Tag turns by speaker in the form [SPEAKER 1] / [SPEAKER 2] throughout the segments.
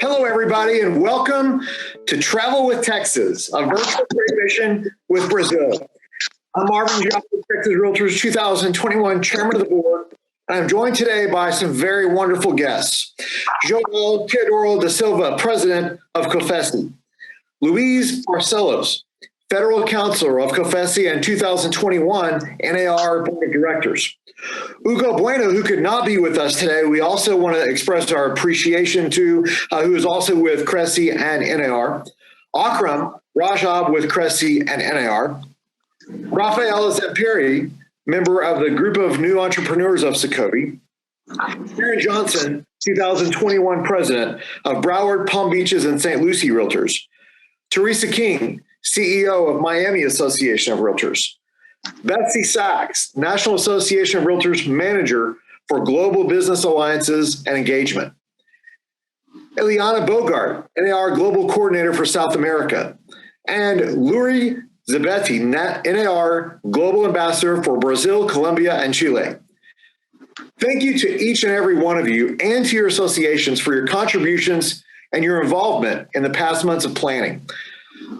[SPEAKER 1] Hello, everybody, and welcome to Travel with Texas, a virtual trade mission with Brazil. I'm Marvin Jones, Texas Realtors 2021 Chairman of the Board, and I'm joined today by some very wonderful guests. Joel Teodoro da Silva, President of COFECI. Luis Barcelos, Federal Counselor of COFECI and 2021 NAR Board of Directors. Hugo Bueno, who could not be with us today, we also want to express our appreciation to, who is also with COFECI and NAR. Akram Rajab with COFECI and NAR. Rafaela Zambia, member of the Group of New Entrepreneurs of Secovi. Karen Johnson, 2021 President of Broward, Palm Beaches, and St. Lucie Realtors. Teresa King, CEO of Miami Association of Realtors. Betsy Sachs, National Association of Realtors Manager for Global Business Alliances and Engagement. Eliana Bogart, NAR Global Coordinator for South America. And Luri Zabetti, NAR Global Ambassador for Brazil, Colombia, and Chile. Thank you to each and every one of you and to your associations for your contributions and your involvement in the past months of planning.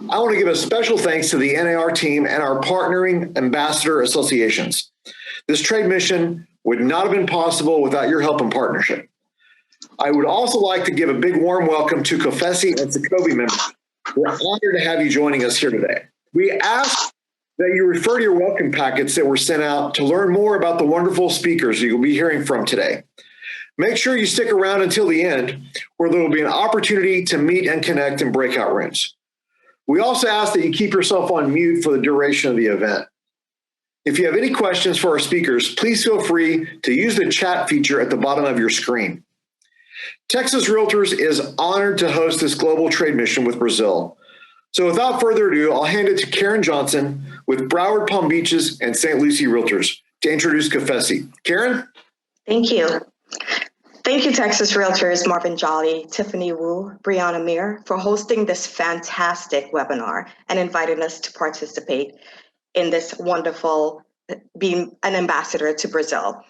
[SPEAKER 1] I want to give a special thanks to the NAR team and our partnering ambassador associations. This trade mission would not have been possible without your help and partnership. I would also like to give a big warm welcome to COFECI and Secovi members. We're honored to have you joining us here today. We ask that you refer to your welcome packets that were sent out to learn more about the wonderful speakers you'll be hearing from today. Make sure you stick around until the end, where there will be an opportunity to meet and connect in breakout rooms. We also ask that you keep yourself on mute for the duration of the event. If you have any questions for our speakers, please feel free to use the chat feature at the bottom of your screen. Texas Realtors is honored to host this global trade mission with Brazil. So without further ado, I'll hand it to Karen Johnson with Broward, Palm Beaches, and St. Lucie Realtors to introduce COFECI. Karen?
[SPEAKER 2] Thank you. Thank you, Texas Realtors, Marvin Jolly, Tiffany Wu, Brianna Meir, for hosting this fantastic webinar and inviting us to participate in this wonderful being an ambassador to Brazil.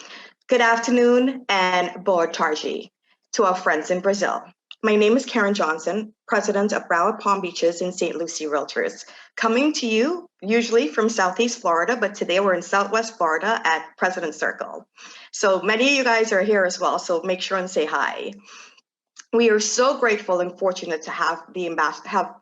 [SPEAKER 2] Good afternoon and boa tarde to our friends in Brazil. My name is Karen Johnson, President of Broward, Palm Beaches, and St. Lucie Realtors, coming to you usually from Southeast Florida, but today we're in Southwest Florida at President Circle. So many of you guys are here as well, so make sure and say hi. We are so grateful and fortunate to have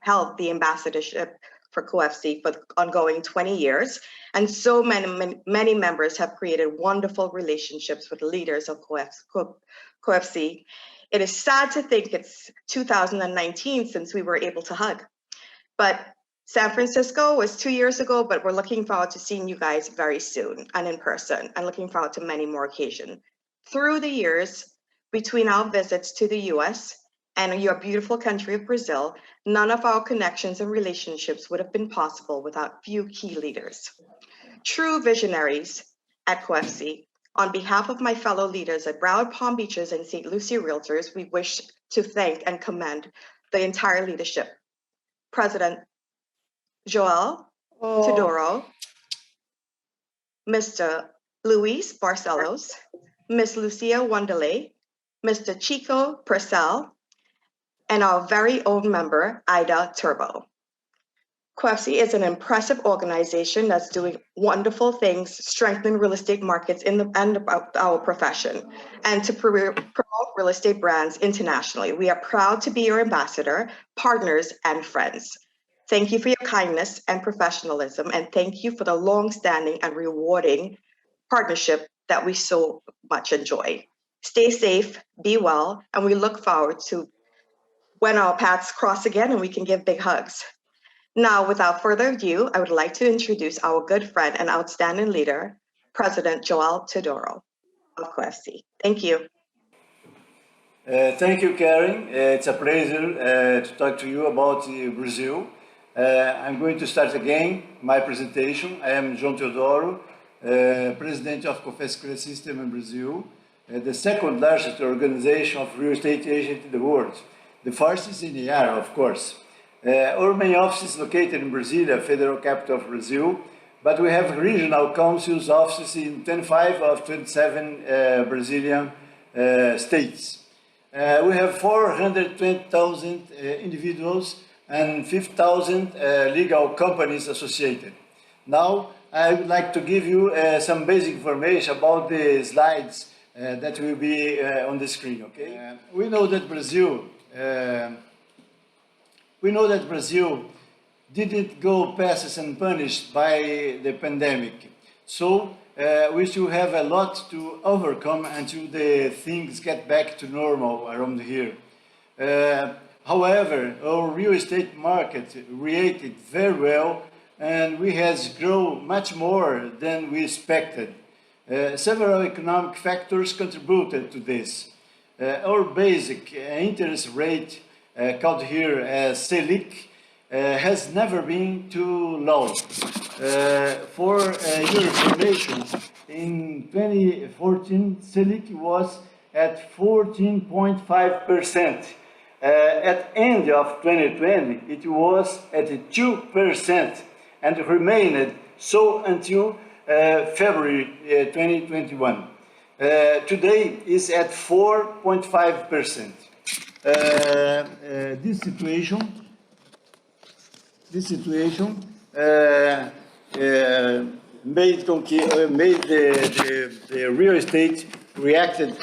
[SPEAKER 2] held the ambassadorship for COFECI for the ongoing 20 years, and so many members have created wonderful relationships with leaders of COFECI. It is sad to think it's 2019 since we were able to hug, but San Francisco was 2 years ago, but we're looking forward to seeing you guys very soon and in person, and looking forward to many more occasions. Through the years, between our visits to the US and your beautiful country of Brazil, none of our connections and relationships would have been possible without few key leaders. True visionaries at COFECI. On behalf of my fellow leaders at Broward, Palm Beaches, and St. Lucie Realtors, we wish to thank and commend the entire leadership. President Joel Teodoro, Mr. Luis Barcelos, Ms. Lucia Wanderley, Mr. Chico Purcell, and our very own member, Ida Turbo. COFECI is an impressive organization that's doing wonderful things, strengthening real estate markets and about our profession, and to promote real estate brands internationally. We are proud to be your ambassador, partners, and friends. Thank you for your kindness and professionalism, and thank you for the long-standing and rewarding partnership that we so much enjoy. Stay safe, be well, and we look forward to when our paths cross again and we can give big hugs. Now, without further ado, I would like to introduce our good friend and outstanding leader, President Joel Teodoro of COFECI. Thank you.
[SPEAKER 3] Thank you, Karen. It's a pleasure to talk to you about Brazil. I'm going to start again my presentation. I am João Teodoro, President of COFECI System in Brazil, the second largest organization of real estate agents in the world. The first is in NAR, of course. Our main office is located in Brasília, federal capital of Brazil, but we have regional councils offices in 25 of 27 Brazilian states. We have 420,000 individuals and 5,000 legal companies associated. Now, I would like to give you some basic information about the slides that will be on the screen, okay? We know that Brazil didn't go passive and punished by the pandemic. So we should have a lot to overcome until the things get back to normal around here. However, our real estate market reacted very well and we has grown much more than we expected. Several economic factors contributed to this. Our basic interest rate, called here as Selic, has never been too low. For your information, in 2014, Selic was at 14.5%. At end of 2020, it was at 2% and remained so until February 2021. Today is at 4.5%. This situation made the real estate reacted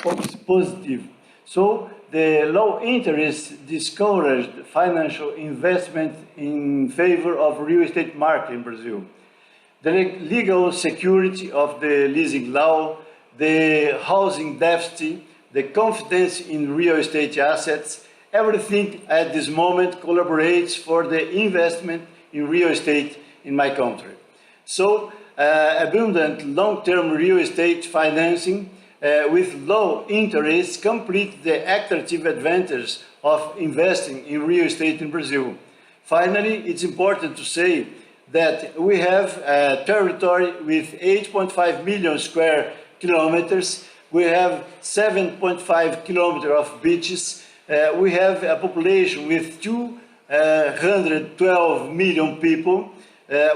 [SPEAKER 3] positive. So the low interest discouraged financial investment in favor of real estate market in Brazil. The legal security of the leasing law, the housing deficit, the confidence in real estate assets, everything at this moment collaborates for the investment in real estate in my country. So abundant long-term real estate financing with low interest complete the attractive advantage of investing in real estate in Brazil. Finally, it's important to say that we have a territory with 8.5 million square kilometers. We have 7.5 kilometers of beaches. We have a population with 212 million people.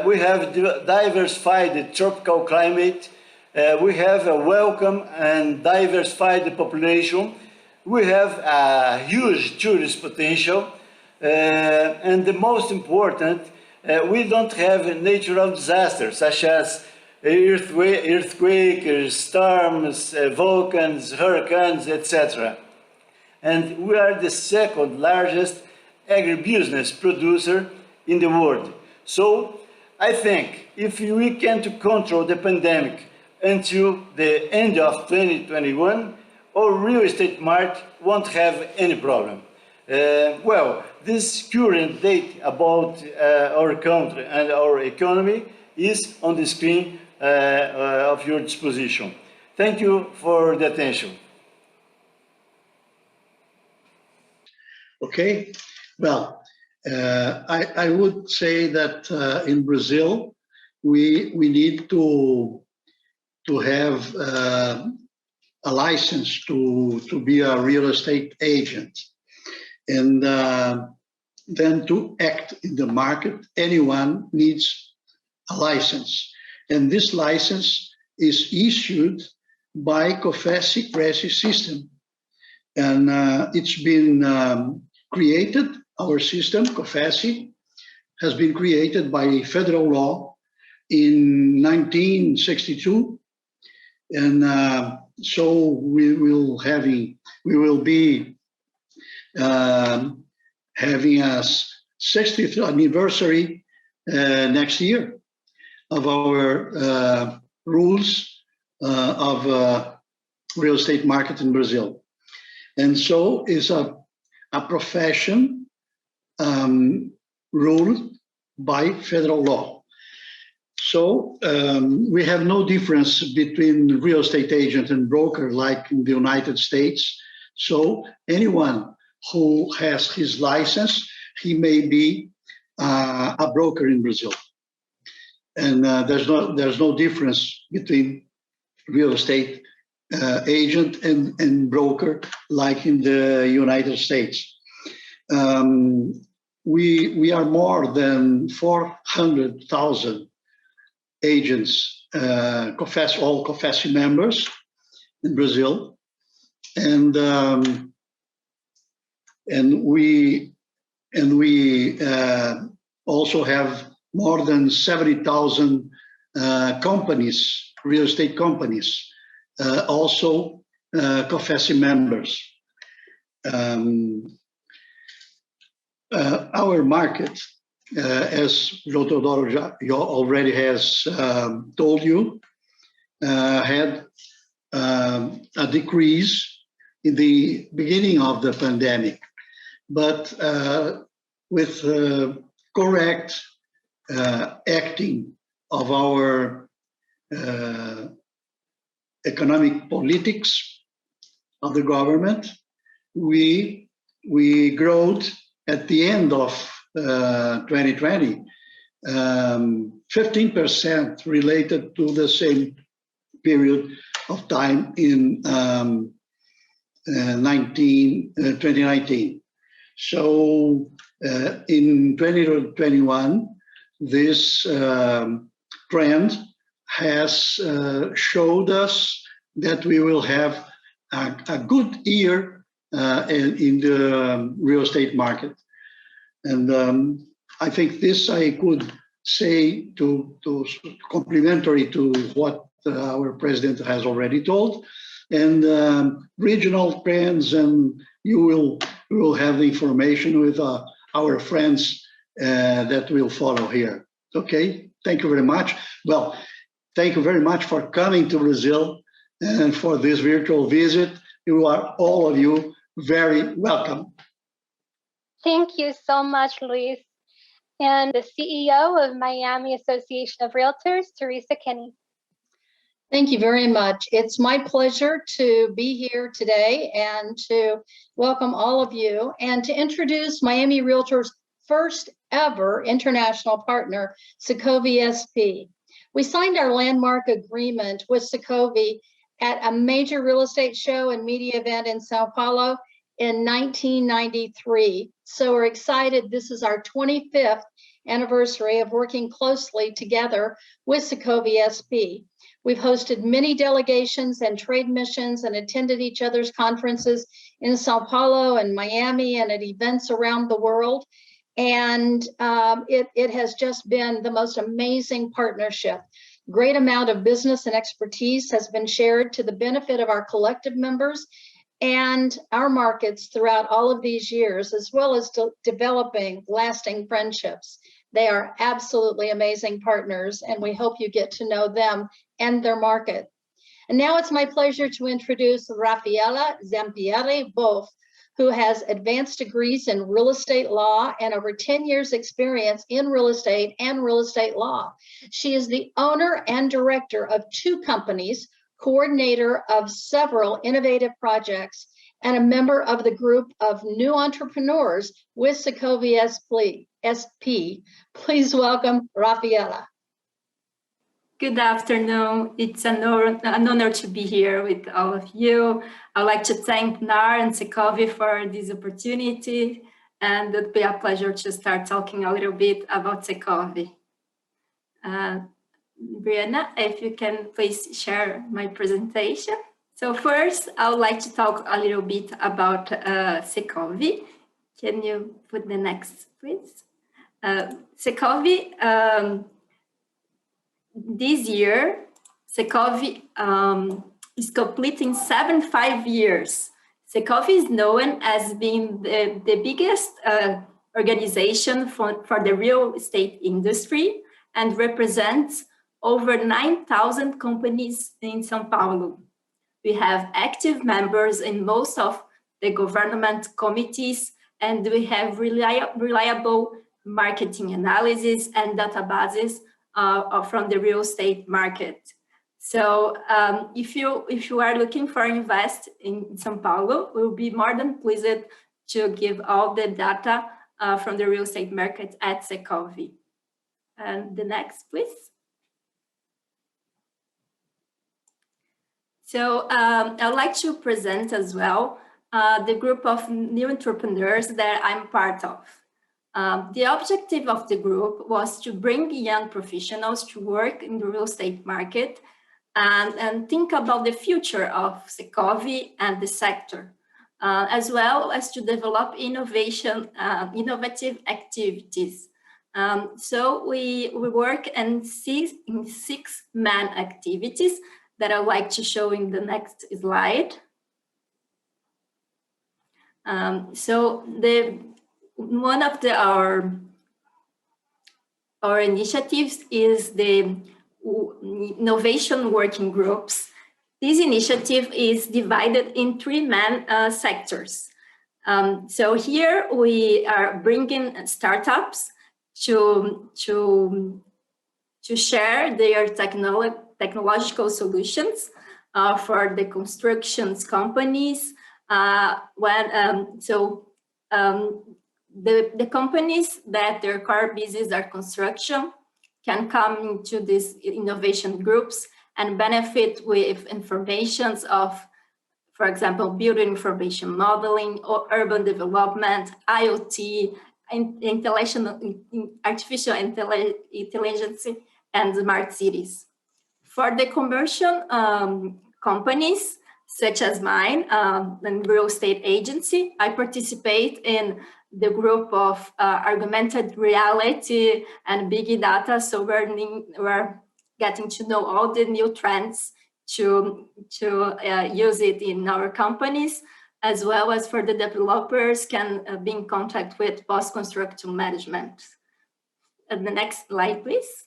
[SPEAKER 3] We have diversified tropical climate. We have a welcome and diversified population. We have a huge tourist potential. And the most important, we don't have natural disasters such as earthquakes, storms, volcanoes, hurricanes, etc. And we are the second largest agribusiness producer in the world. So I think if we can control the pandemic until the end of 2021, our real estate market won't have any problem. Well, this current date about our country and our economy is on the screen of your disposition. Thank you for the attention.
[SPEAKER 4] Okay, well, I would say that in Brazil, we need to have a license to be a real estate agent. And then to act in the market, anyone needs a license. And this license is issued by COFECI system. And it's been created, our system, COFECI, has been created by federal law in 1962. And so we will be having a 60th anniversary next year of our rules of real estate market in Brazil. And so it's a profession ruled by federal law. So we have no difference between real estate agent and broker like in the United States. So anyone who has his license, he may be a broker in Brazil. And there's no difference between real estate agent and broker like in the United States. We are more than 400,000 agents, all COFECI members in Brazil. And and we also have more than 70,000 companies, real estate companies, also COFECI members. Our market, as João Teodoro already has told you, had a decrease in the beginning of the pandemic, but with correct acting of our economic politics of the government, we growed at the end of 2020 15% related to the same period of time in 2019. So in 2021, this trend has showed us that we will have a good year in the real estate market. And I think this I could say to complementary to what our president has already told, and regional trends, and you will have the information with our friends that will follow here. Okay, thank you very much. Well, thank you very much for coming to Brazil and for this virtual visit. You are, all of you, very welcome.
[SPEAKER 5] Thank you so much, Luis. And the CEO of Miami Association of Realtors, Teresa Kinney.
[SPEAKER 6] Thank you very much. It's my pleasure to be here today and to welcome all of you and to introduce Miami Realtors' first ever international partner, Secovi-SP. We signed our landmark agreement with Secovi at a major real estate show and media event in Sao Paulo in 1993. So we're excited. This is our 25th anniversary of working closely together with Secovi-SP. We've hosted many delegations and trade missions and attended each other's conferences in Sao Paulo and Miami and at events around the world. And it has just been the most amazing partnership. Great amount of business and expertise has been shared to the benefit of our collective members and our markets throughout all of these years, as well as developing lasting friendships. They are absolutely amazing partners, and we hope you get to know them and their market. And now it's my pleasure to introduce Rafaela Zambia, both, who has advanced degrees in real estate law and over 10 years experience in real estate and real estate law. She is the owner and director of 2 companies, coordinator of several innovative projects, and a member of the group of new entrepreneurs with Secovi-SP. Please welcome Rafaela.
[SPEAKER 7] Good afternoon. It's an honor to be here with all of you. I'd like to thank NAR and Secovi for this opportunity, and it would be a pleasure to start talking a little bit about Secovi. Brianna, if you can please share my presentation. So first, I would like to talk a little bit about Secovi. Can you put the next, please? Secovi, this year, Secovi is completing 75 years. Secovi is known as being the biggest organization for the real estate industry and represents over 9,000 companies in Sao Paulo. We have active members in most of the government committees, and we have reliable marketing analysis and databases from the real estate market. So if you are looking for invest in Sao Paulo, we'll be more than pleased to give all the data from the real estate market at Secovi. And the next, please. So I'd like to present as well the group of new entrepreneurs that I'm part of. The objective of the group was to bring young professionals to work in the real estate market and think about the future of Secovi and the sector. as well as to develop innovative activities. So we work in six main activities that I'd like to show in the next slide. So one of our initiatives is the innovation working groups. This initiative is divided in three main sectors. So here we are bringing startups to share their technological solutions for the constructions companies. The companies that their core business are construction can come into these innovation groups and benefit with informations of, for example, building information modeling or urban development, IoT, artificial intelligence, and smart cities. For the commercial companies, such as mine, and real estate agency, I participate in the group of augmented reality and big data. So we're getting to know all the new trends to use it in our companies, as well as for the developers can be in contact with post-construction management. The next slide, please.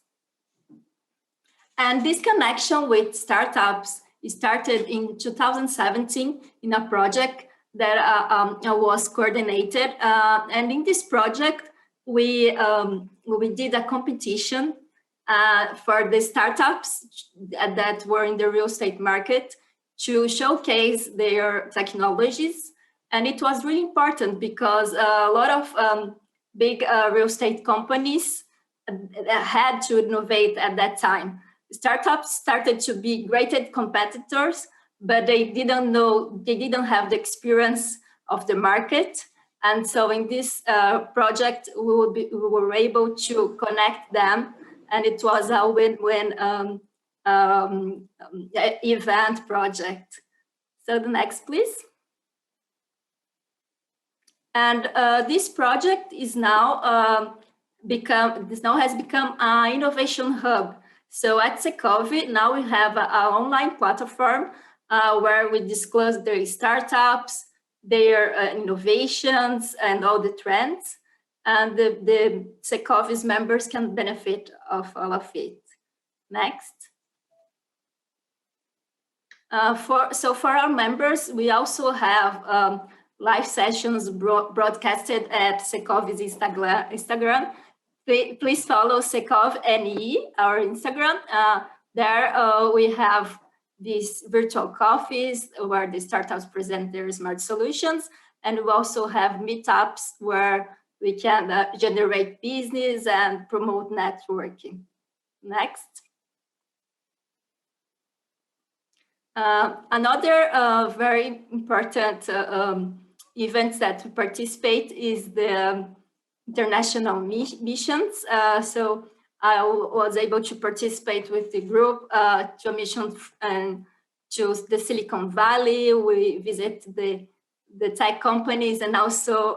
[SPEAKER 7] And this connection with startups started in 2017 in a project that was coordinated. And in this project, we did a competition for the startups that were in the real estate market to showcase their technologies. And it was really important because a lot of big real estate companies had to innovate at that time. Startups started to be great competitors, but they didn't have the experience of the market. And so in this project, we were able to connect them, and it was a win-win event project. So the next, please. And this project is now has become an innovation hub. So at Secovi, now we have an online platform where we disclose their startups, their innovations, and all the trends. And the Secovi's members can benefit of all of it. Next. For our members, we also have live sessions broadcasted at Secovi's Instagram. Please follow Secovi-NAR, our Instagram. There we have these virtual coffees where the startups present their smart solutions. And we also have meetups where we can generate business and promote networking. Next. Another very important event that we participate is the international missions. So I was able to participate with the group to a mission to the Silicon Valley. We visit the tech companies and also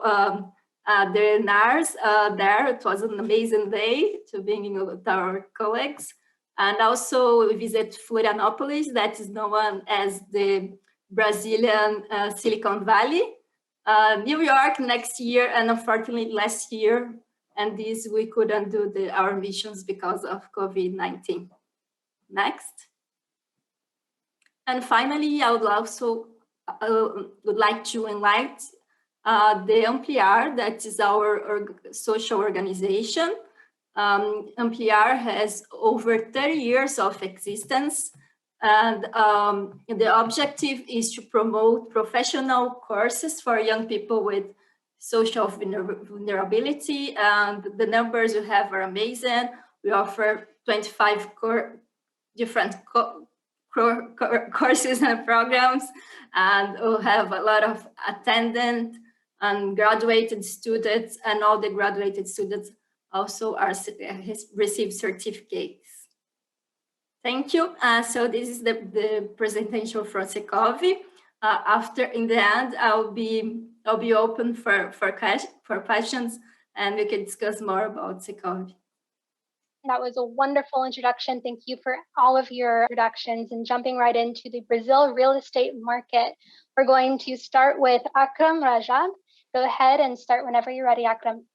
[SPEAKER 7] the NARs there. It was an amazing day to being with our colleagues. And also we visit Florianopolis, that is known as the Brazilian Silicon Valley. New York next year, and unfortunately last year, and this we couldn't do our missions because of COVID-19. Next. And finally, I would also would like to invite the MPR, that is our social organization. MPR has over 30 years of existence, and the objective is to promote professional courses for young people with social vulnerability, and the numbers we have are amazing. We offer 25 different courses and programs, and we'll have a lot of attendant and graduated students, and all the graduated students also receive certificates. Thank you. So this is the presentation from Secovi. After, in the end, I'll be open for questions, and we can discuss more about Secovi.
[SPEAKER 5] That was a wonderful introduction. Thank you for all of your introductions, and jumping right into the Brazil real estate market. We're going to start with Akram Rajab. Go ahead and start whenever you're ready, Akram.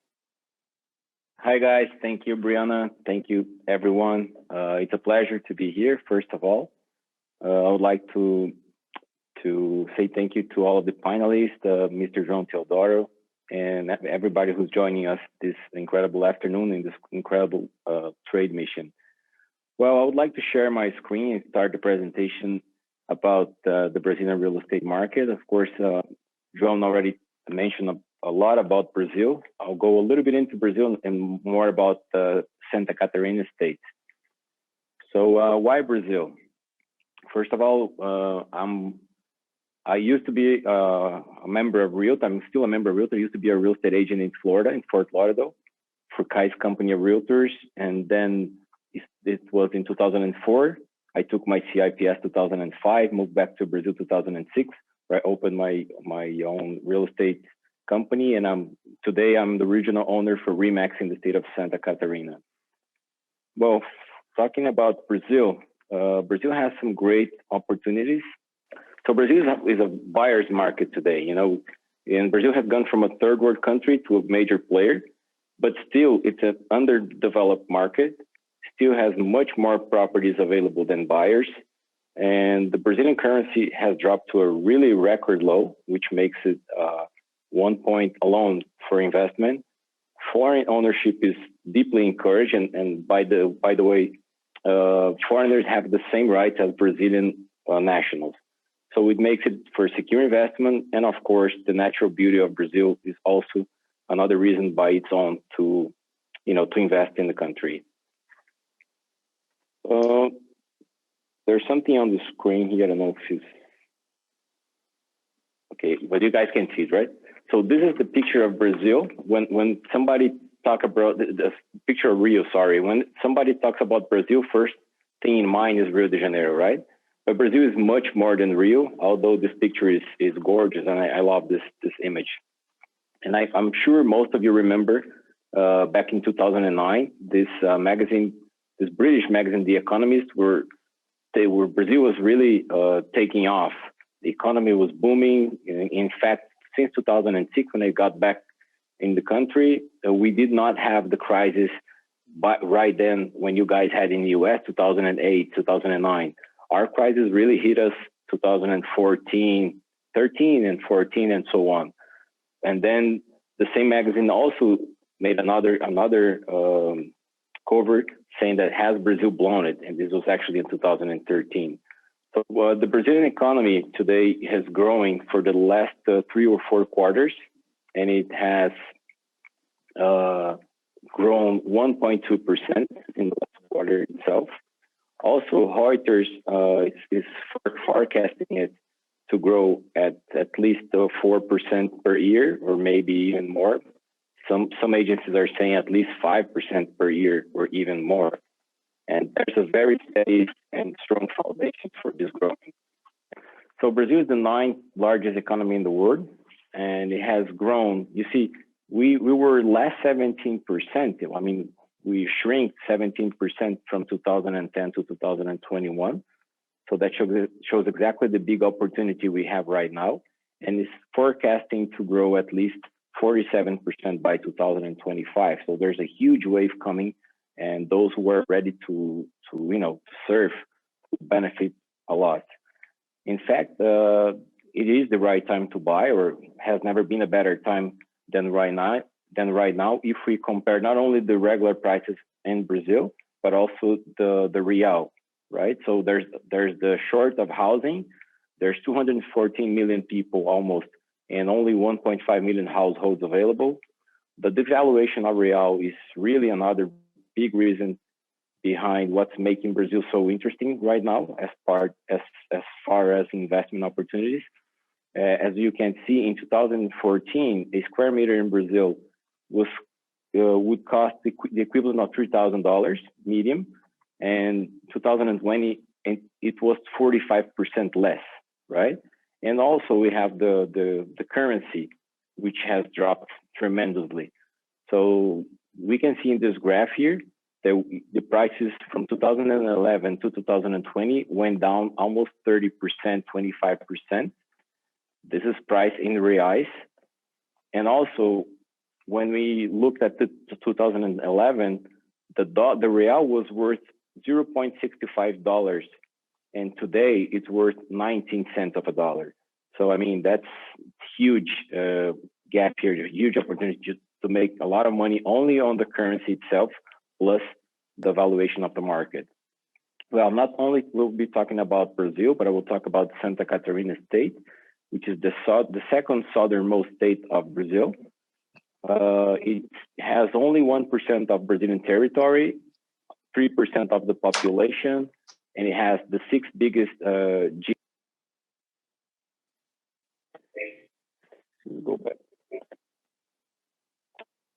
[SPEAKER 8] Hi guys, thank you Brianna, thank you everyone. It's a pleasure to be here. First of all, I would like to say thank you to all of the panelists, Mr. João Teodoro, and everybody who's joining us this incredible afternoon in this incredible trade mission. Well, I would like to share my screen and start the presentation about the Brazilian real estate market. Of course, João already mentioned a lot about Brazil. I'll go a little bit into Brazil and more about Santa Catarina state. So why Brazil? First of all, I used to be a member of Realtor. I'm still a member of Realtor. I used to be a real estate agent in Florida, in Fort Lauderdale, for Kai's company of Realtors. And then it was in 2004. I took my CIPS 2005, moved back to Brazil 2006, where I opened my own real estate company. And today I'm the regional owner for RE/MAX in the state of Santa Catarina. Well, talking about Brazil, Brazil has some great opportunities. So Brazil is a buyer's market today, you know, and Brazil has gone from a third world country to a major player, but still it's an underdeveloped market, still has much more properties available than buyers. And the Brazilian currency has dropped to a really record low, which makes it 1 point alone for investment. Foreign ownership is deeply encouraged. And by the way, foreigners have the same rights as Brazilian nationals. So it makes it for secure investment. And of course, the natural beauty of Brazil is also another reason by its own to invest in the country. There's something on the screen here. I don't know if it's okay, but you guys can see it, right? So this is the picture of Brazil. When somebody talk about the picture of Rio, sorry, when somebody talks about Brazil, first thing in mind is Rio de Janeiro, right? But Brazil is much more than Rio, although this picture is gorgeous, and I love this image. And I'm sure most of you remember back in 2009, this magazine, this British magazine, The Economist, Brazil was really taking off. The economy was booming. In fact, since 2006, when I got back in the country, we did not have the crisis right then when you guys had in the US, 2008, 2009. Our crisis really hit us 2014, 13 and 14 and so on. And then the same magazine also made another cover saying that has Brazil blown it? And this was actually in 2013. So the Brazilian economy today has growing for the last 3 or 4 quarters, and it has grown 1.2% in the last quarter itself. Also, Reuters is forecasting it to grow at least 4% per year, or maybe even more. Some agencies are saying at least 5% per year, or even more. And there's a very steady and strong foundation for this growth. So Brazil is the 9th largest economy in the world, and it has grown. You see, we were less 17%. I mean, we shrank 17% from 2010 to 2021. So that shows exactly the big opportunity we have right now, and is forecasting to grow at least 47% by 2025. So there's a huge wave coming, and those who are ready to serve benefit a lot. In fact, it is the right time to buy, or has never been a better time than right now. If we compare not only the regular prices in Brazil, but also the real, right? So there's the short of housing. There's 214 million people almost, and only 1.5 million households available. The devaluation of real is really another big reason behind what's making Brazil so interesting right now as far as investment opportunities. As you can see, in 2014, a square meter in Brazil would cost the equivalent of $3,000 medium, and 2020 it was 45% less, right? And also we have the currency, which has dropped tremendously. So we can see in this graph here that the prices from 2011 to 2020 went down almost 30%, 25%. This is price in reais. And also, when we looked at the 2011, the real was worth $0.65, and today it's worth 19 cents of a dollar. So I mean, that's huge gap here, huge opportunity to make a lot of money only on the currency itself, plus the valuation of the market. Well, not only we'll be talking about Brazil, but I will talk about Santa Catarina state, which is the second southernmost state of Brazil. It has only 1% of Brazilian territory, 3% of the population, and it has the 6th biggest Go back.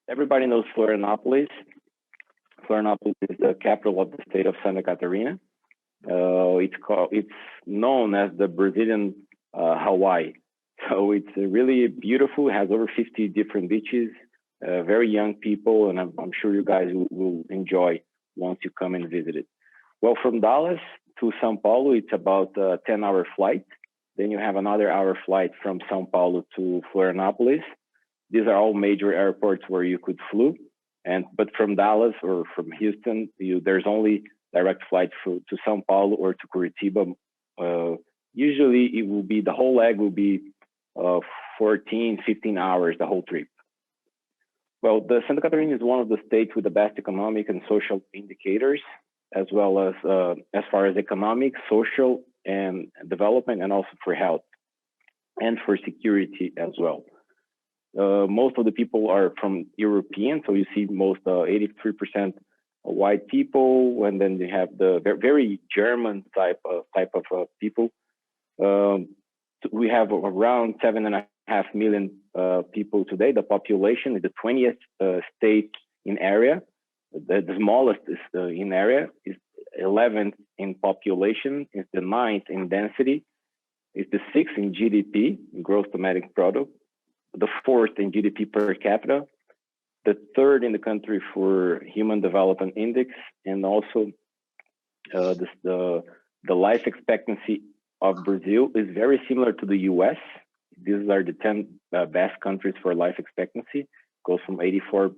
[SPEAKER 8] Everybody knows Florianopolis. Florianopolis is the capital of the state of Santa Catarina. It's known as the Brazilian Hawaii. So it's really beautiful. It has over 50 different beaches, very young people, and I'm sure you guys will enjoy once you come and visit it. Well, from Dallas to Sao Paulo, it's about a 10-hour flight. Then you have another hour flight from Sao Paulo to Florianopolis. These are all major airports where you could fly. But from Dallas or from Houston, there's only direct flights to Sao Paulo or to Curitiba. Usually it will be, the whole leg will be 14, 15 hours, the whole trip. Well, the Santa Catarina is one of the states with the best economic and social indicators, as well as far as economic, social, and development, and also for health and for security as well. Most of the people are from European, so you see most 83% white people, and then they have the very German type of people. We have around 7.5 million people today. The population is the 20th state in area. The smallest is in area, is 11th in population, is the 9th in density, is the 6th in GDP, gross domestic product, the 4th in GDP per capita, the 3rd in the country for Human Development Index, and also the life expectancy of Brazil is very similar to the US. These are the 10 best countries for life expectancy. It goes from 84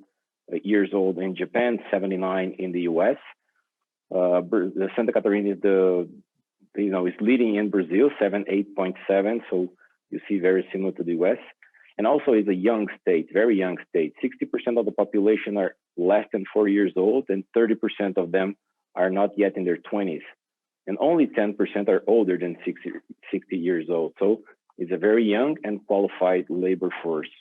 [SPEAKER 8] years old in Japan, 79 in the US. The Santa Catarina is is leading in Brazil, 8.7. So you see very similar to the US. And also is a young state, very young state. 60% of the population are less than 4 years old, and 30% of them are not yet in their 20s. And only 10% are older than 60 years old. So it's a very young and qualified labor force.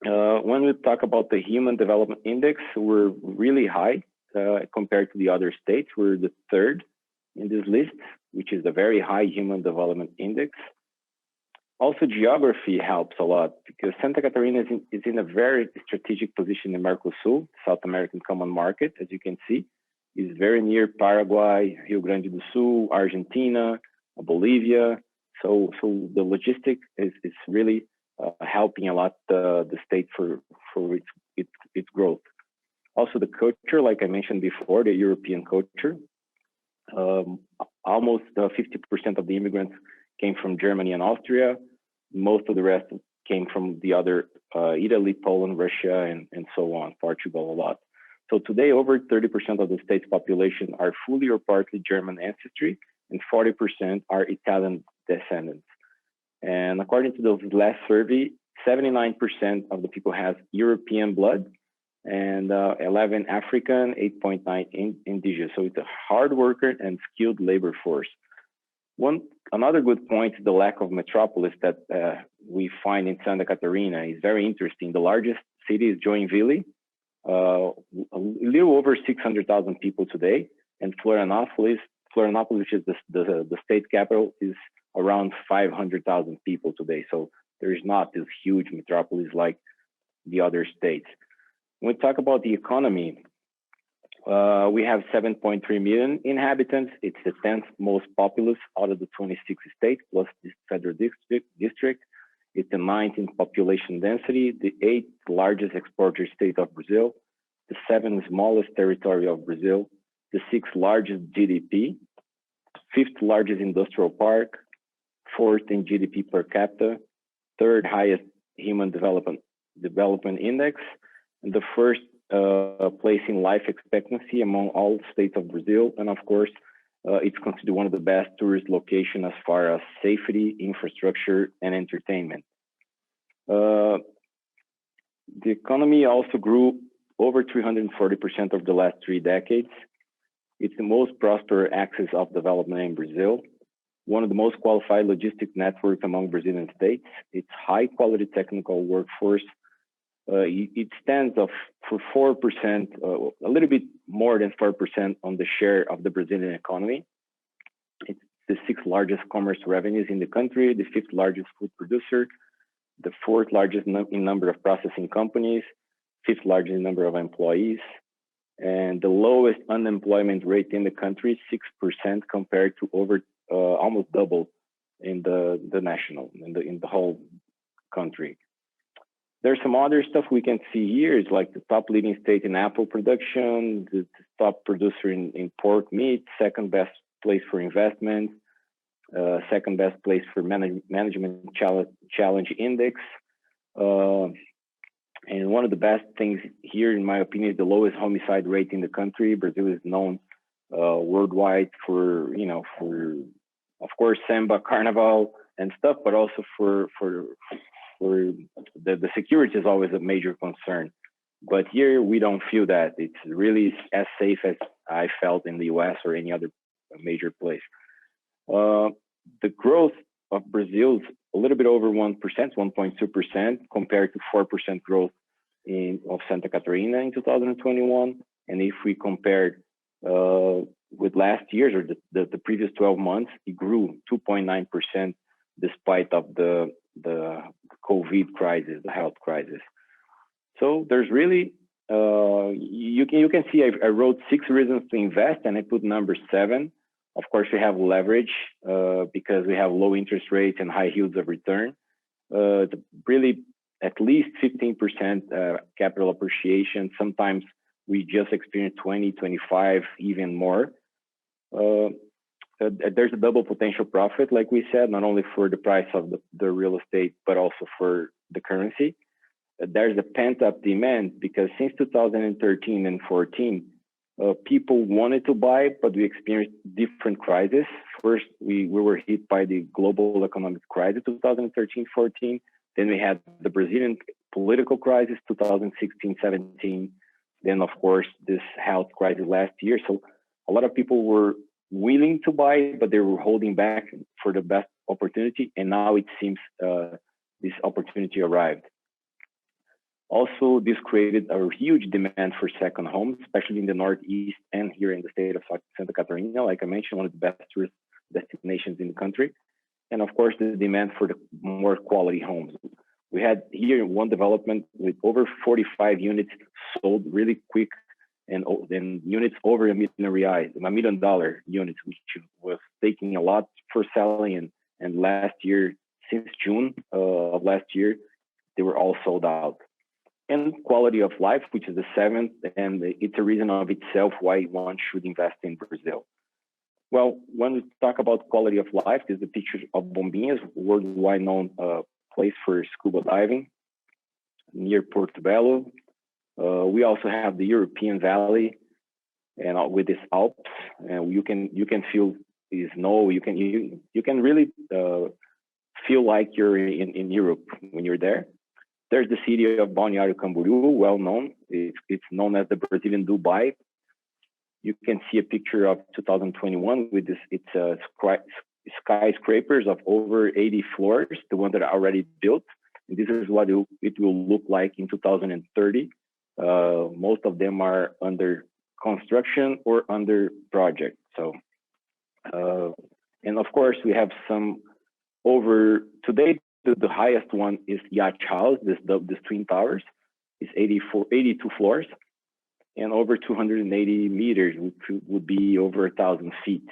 [SPEAKER 8] When we talk about the Human Development Index, we're really high compared to the other states. We're the 3rd in this list, which is a very high Human Development Index. Also, geography helps a lot because Santa Catarina is in a very strategic position in Mercosul, South American Common Market, as you can see. It's very near Paraguay, Rio Grande do Sul, Argentina, Bolivia. So the logistics is really helping a lot the state for its growth. Also, the culture, like I mentioned before, the European culture. Almost 50% of the immigrants came from Germany and Austria. Most of the rest came from the other Italy, Poland, Russia, and so on, Portugal a lot. So today, over 30% of the state's population are fully or partly German ancestry, and 40% are Italian descendants. And according to the last survey, 79% of the people have European blood, and 11 African, 8.9 indigenous. So it's a hard worker and skilled labor force. Another good point is the lack of metropolis that we find in Santa Catarina is very interesting. The largest city is Joinville, a little over 600,000 people today, and Florianopolis, which is the state capital, is around 500,000 people today. So there is not this huge metropolis like the other states. When we talk about the economy, We have 7.3 million inhabitants. It's the 10th most populous out of the 26 states, plus the federal district. It's the 19th population density, the 8th largest exporter state of Brazil, the 7th smallest territory of Brazil, the 6th largest GDP, 5th largest industrial park, 4th in GDP per capita, 3rd highest human development index, and the 1st place in life expectancy among all states of Brazil. And of course, it's considered one of the best tourist locations as far as safety, infrastructure, and entertainment. The economy also grew over 340% over the last 3 decades. It's the most prosperous axis of development in Brazil, one of the most qualified logistic networks among Brazilian states. It's high quality technical workforce. It stands for 4%, a little bit more than 4% on the share of the Brazilian economy. It's the 6th largest commerce revenues in the country, the 5th largest food producer, the 4th largest in number of processing companies, 5th largest in number of employees, and the lowest unemployment rate in the country, 6% compared to over almost double in the whole country. There's some other stuff we can see here. It's like the top leading state in apple production, the top producer in pork meat, 2nd best place for investment, 2nd best place for management challenge index. And one of the best things here, in my opinion, is the lowest homicide rate in the country. Brazil is known worldwide for, of course, samba, carnival and stuff, but also for the security is always a major concern. But here we don't feel that. It's really as safe as I felt in the US or any other major place. The growth of Brazil is a little bit over 1%, 1.2%, compared to 4% growth of Santa Catarina in 2021. And if we compared with last year's or the previous 12 months, it grew 2.9% despite of the COVID crisis, the health crisis. So there's really, you can see I wrote 6 reasons to invest and I put number 7. Of course, we have leverage because we have low interest rates and high yields of return. Really at least 15% capital appreciation. Sometimes we just experience 20, 25, even more. There's a double potential profit, like we said, not only for the price of the real estate, but also for the currency. There's a pent-up demand because since 2013 and 14, people wanted to buy, but we experienced different crises. First, we were hit by the global economic crisis, 2013-14. Then we had the Brazilian political crisis, 2016-17. Then, of course, this health crisis last year. So a lot of people were willing to buy, but they were holding back for the best opportunity. And now it seems this opportunity arrived. Also, this created a huge demand for second homes, especially in the Northeast and here in the state of Santa Catarina. Like I mentioned, one of the best tourist destinations in the country. And of course, the demand for the more quality homes. We had here one development with over 45 units sold really quick, and units over $1 million, $1 million units, which was taking a lot for selling. And last year, since June of last year, they were all sold out. And quality of life, which is the 7th, and it's a reason of itself why one should invest in Brazil. Well, when we talk about quality of life, there's a picture of Bombinhas, worldwide known place for scuba diving near Porto Belo. We also have the European Valley, and with its Alps, and you can feel the snow. You can really feel like you're in Europe when you're there. There's the city of Balneário Camboriú, well known. It's known as the Brazilian Dubai. You can see a picture of 2021 with this. It's skyscrapers of over 80 floors, the ones that are already built. And this is what it will look like in 2030. Most of them are under construction or under project. So, and of course, we have some over today. The highest one is Yacht House, this Twin Towers. It's 82 floors. and over 280 meters, which would be over 1,000 feet.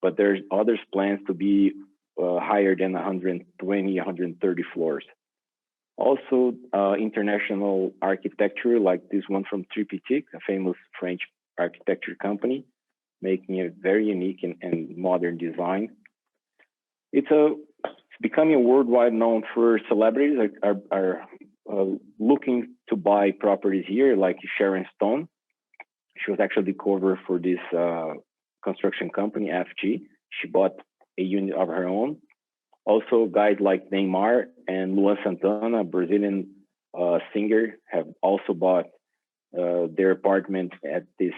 [SPEAKER 8] But there's others plans to be higher than 120, 130 floors. Also, international architecture, like this one from Triptyque, a famous French architecture company, making a very unique and modern design. It's becoming worldwide known for celebrities are looking to buy properties here, like Sharon Stone. She was actually the cover for this construction company, FG. She bought a unit of her own. Also, guys like Neymar and Luan Santana, Brazilian singer, have also bought their apartment at this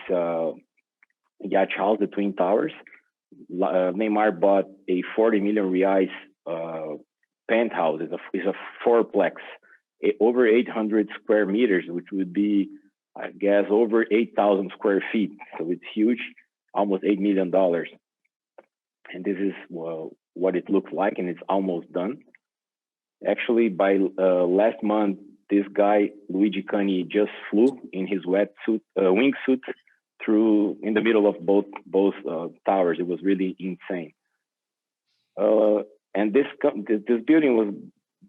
[SPEAKER 8] yacht house, the Twin Towers. Neymar bought a 40 million reais penthouse. It's a fourplex, over 800 square meters, which would be, I guess, over 8,000 square feet. So it's huge, almost $8 million. And this is what it looks like, and it's almost done. Actually, by last month, this guy, Luigi Cani, just flew in his wingsuit through in the middle of both towers. It was really insane. And this building was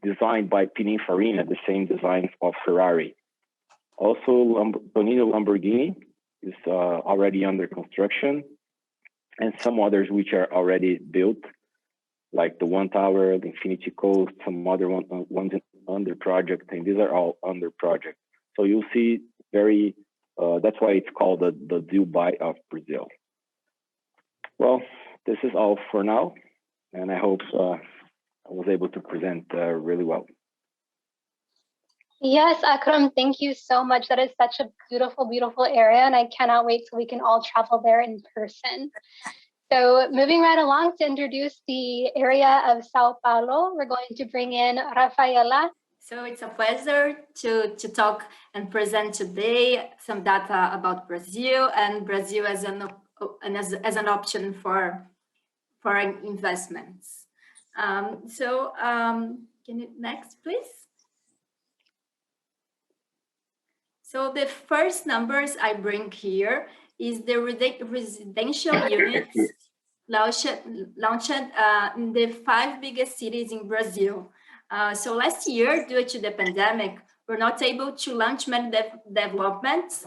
[SPEAKER 8] designed by Pininfarina, the same design of Ferrari. Also, Tonino Lamborghini is already under construction, and some others which are already built, like the One Tower, the Infinity Coast, some other ones under project, and these are all under project. So you'll see that's why it's called the Dubai of Brazil. Well, this is all for now, and I hope I was able to present really well.
[SPEAKER 5] Yes, Akram, thank you so much. That is such a beautiful, beautiful area, and I cannot wait till we can all travel there in person. So moving right along to introduce the area of Sao Paulo, we're going to bring in Rafaela.
[SPEAKER 7] So it's a pleasure to talk and present today some data about Brazil and Brazil as an option for foreign investments. Can you next, please? So the first numbers I bring here is the residential units launched in the 5 biggest cities in Brazil. So last year, due to the pandemic, we're not able to launch many developments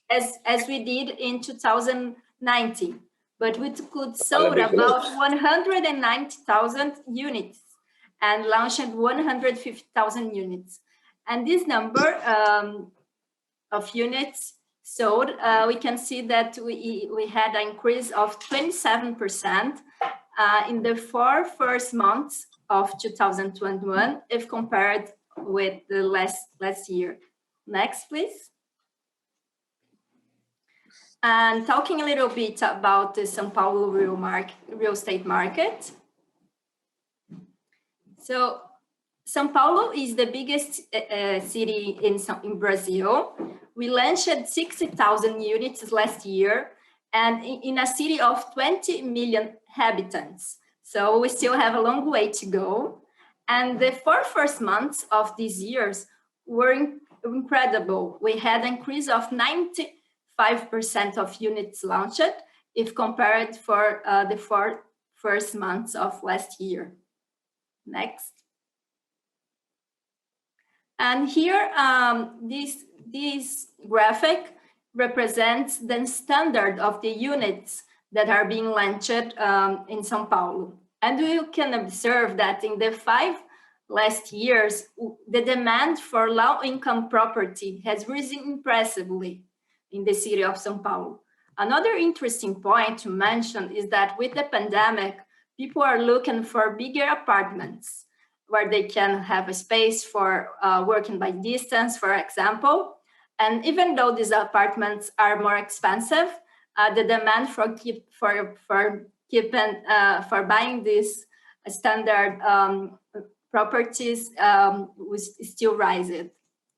[SPEAKER 7] as we did in 2019. But we could sold about 190,000 units and launched 150,000 units. And this number of units sold, we can see that we had an increase of 27% in the 4 first months of 2021 if compared with the last year. Next, please. And talking a little bit about the São Paulo real estate market. So São Paulo is the biggest city in Brazil. We launched 60,000 units last year, and in a city of 20 million inhabitants. So we still have a long way to go. And the 4 first months of these years were incredible. We had an increase of 95% of units launched if compared for the 4 first months of last year. Next. And here, this graphic represents the standard of the units that are being launched in São Paulo. And you can observe that in the 5 last years, the demand for low-income property has risen impressively in the city of São Paulo. Another interesting point to mention is that with the pandemic, people are looking for bigger apartments where they can have a space for working by distance, for example. And even though these apartments are more expensive, the demand for buying these standard properties was still rising.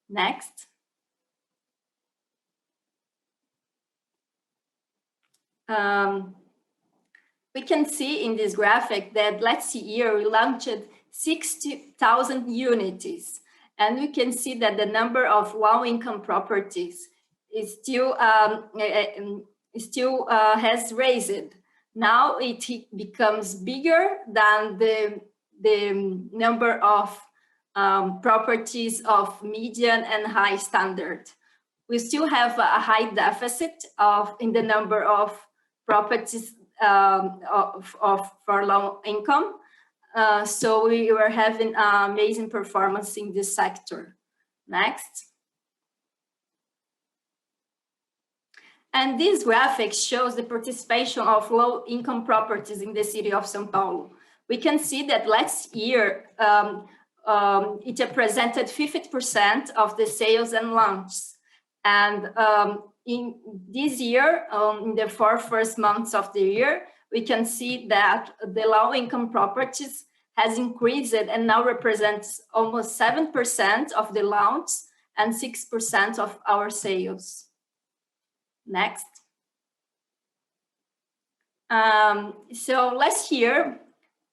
[SPEAKER 7] Next. We can see in this graphic that last year we launched 60,000 units, And we can see that the number of low-income properties is still has raised. Now it becomes bigger than the number of properties of median and high standard. We still have a high deficit in the number of properties for low income. So we were having amazing performance in this sector. Next. And this graphic shows the participation of low-income properties in the city of São Paulo. We can see that last year, it represented 50% of the sales and launches. And in this year, in the first months of the year, we can see that the low-income properties has increased and now represents almost 7% of the launch and 6% of our sales. Next. So last year,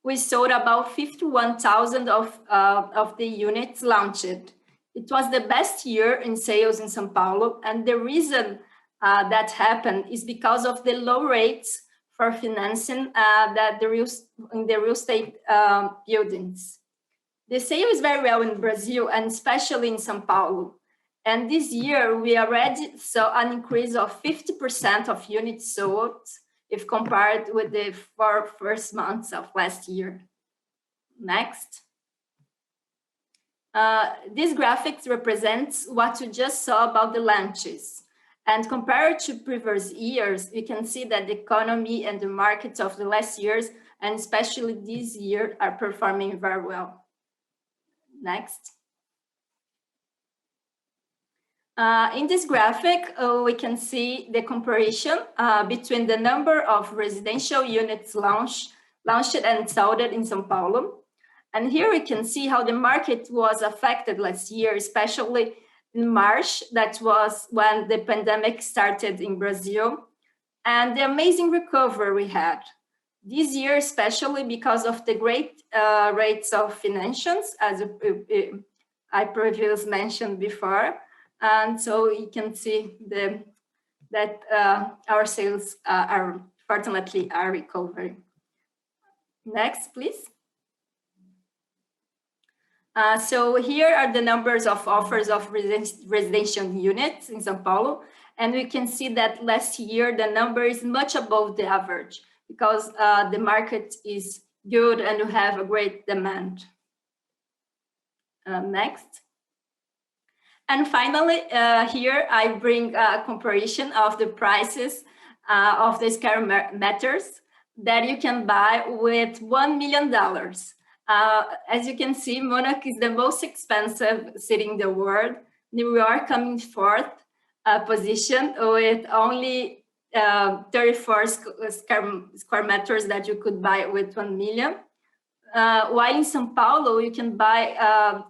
[SPEAKER 7] we sold about 51,000 of the units launched. It was the best year in sales in São Paulo, and the reason that happened is because of the low rates for financing that in the real estate buildings. The sale is very well in Brazil, and especially in São Paulo. And this year, we already saw an increase of 50% of units sold if compared with the 4 first months of last year. Next. This graphic represents what we just saw about the launches. And compared to previous years, we can see that the economy and the markets of the last years, and especially this year, are performing very well. Next. In this graphic, we can see the comparison between the number of residential units launched and sold in São Paulo. And here we can see how the market was affected last year, especially in March. That was when the pandemic started in Brazil, and the amazing recovery we had. This year, especially because of the great rates of financings, as I previously mentioned before. And so you can see that our sales are fortunately recovering. Next, please. So here are the numbers of offers of residential units in São Paulo. And we can see that last year, the number is much above the average because the market is good and we have a great demand. Next. And finally, here I bring a comparison of the prices of the square meters that you can buy with $1 million. As you can see, Monaco is the most expensive city in the world. New York coming fourth position with only 34 square meters that you could buy with 1 million. While in São Paulo, you can buy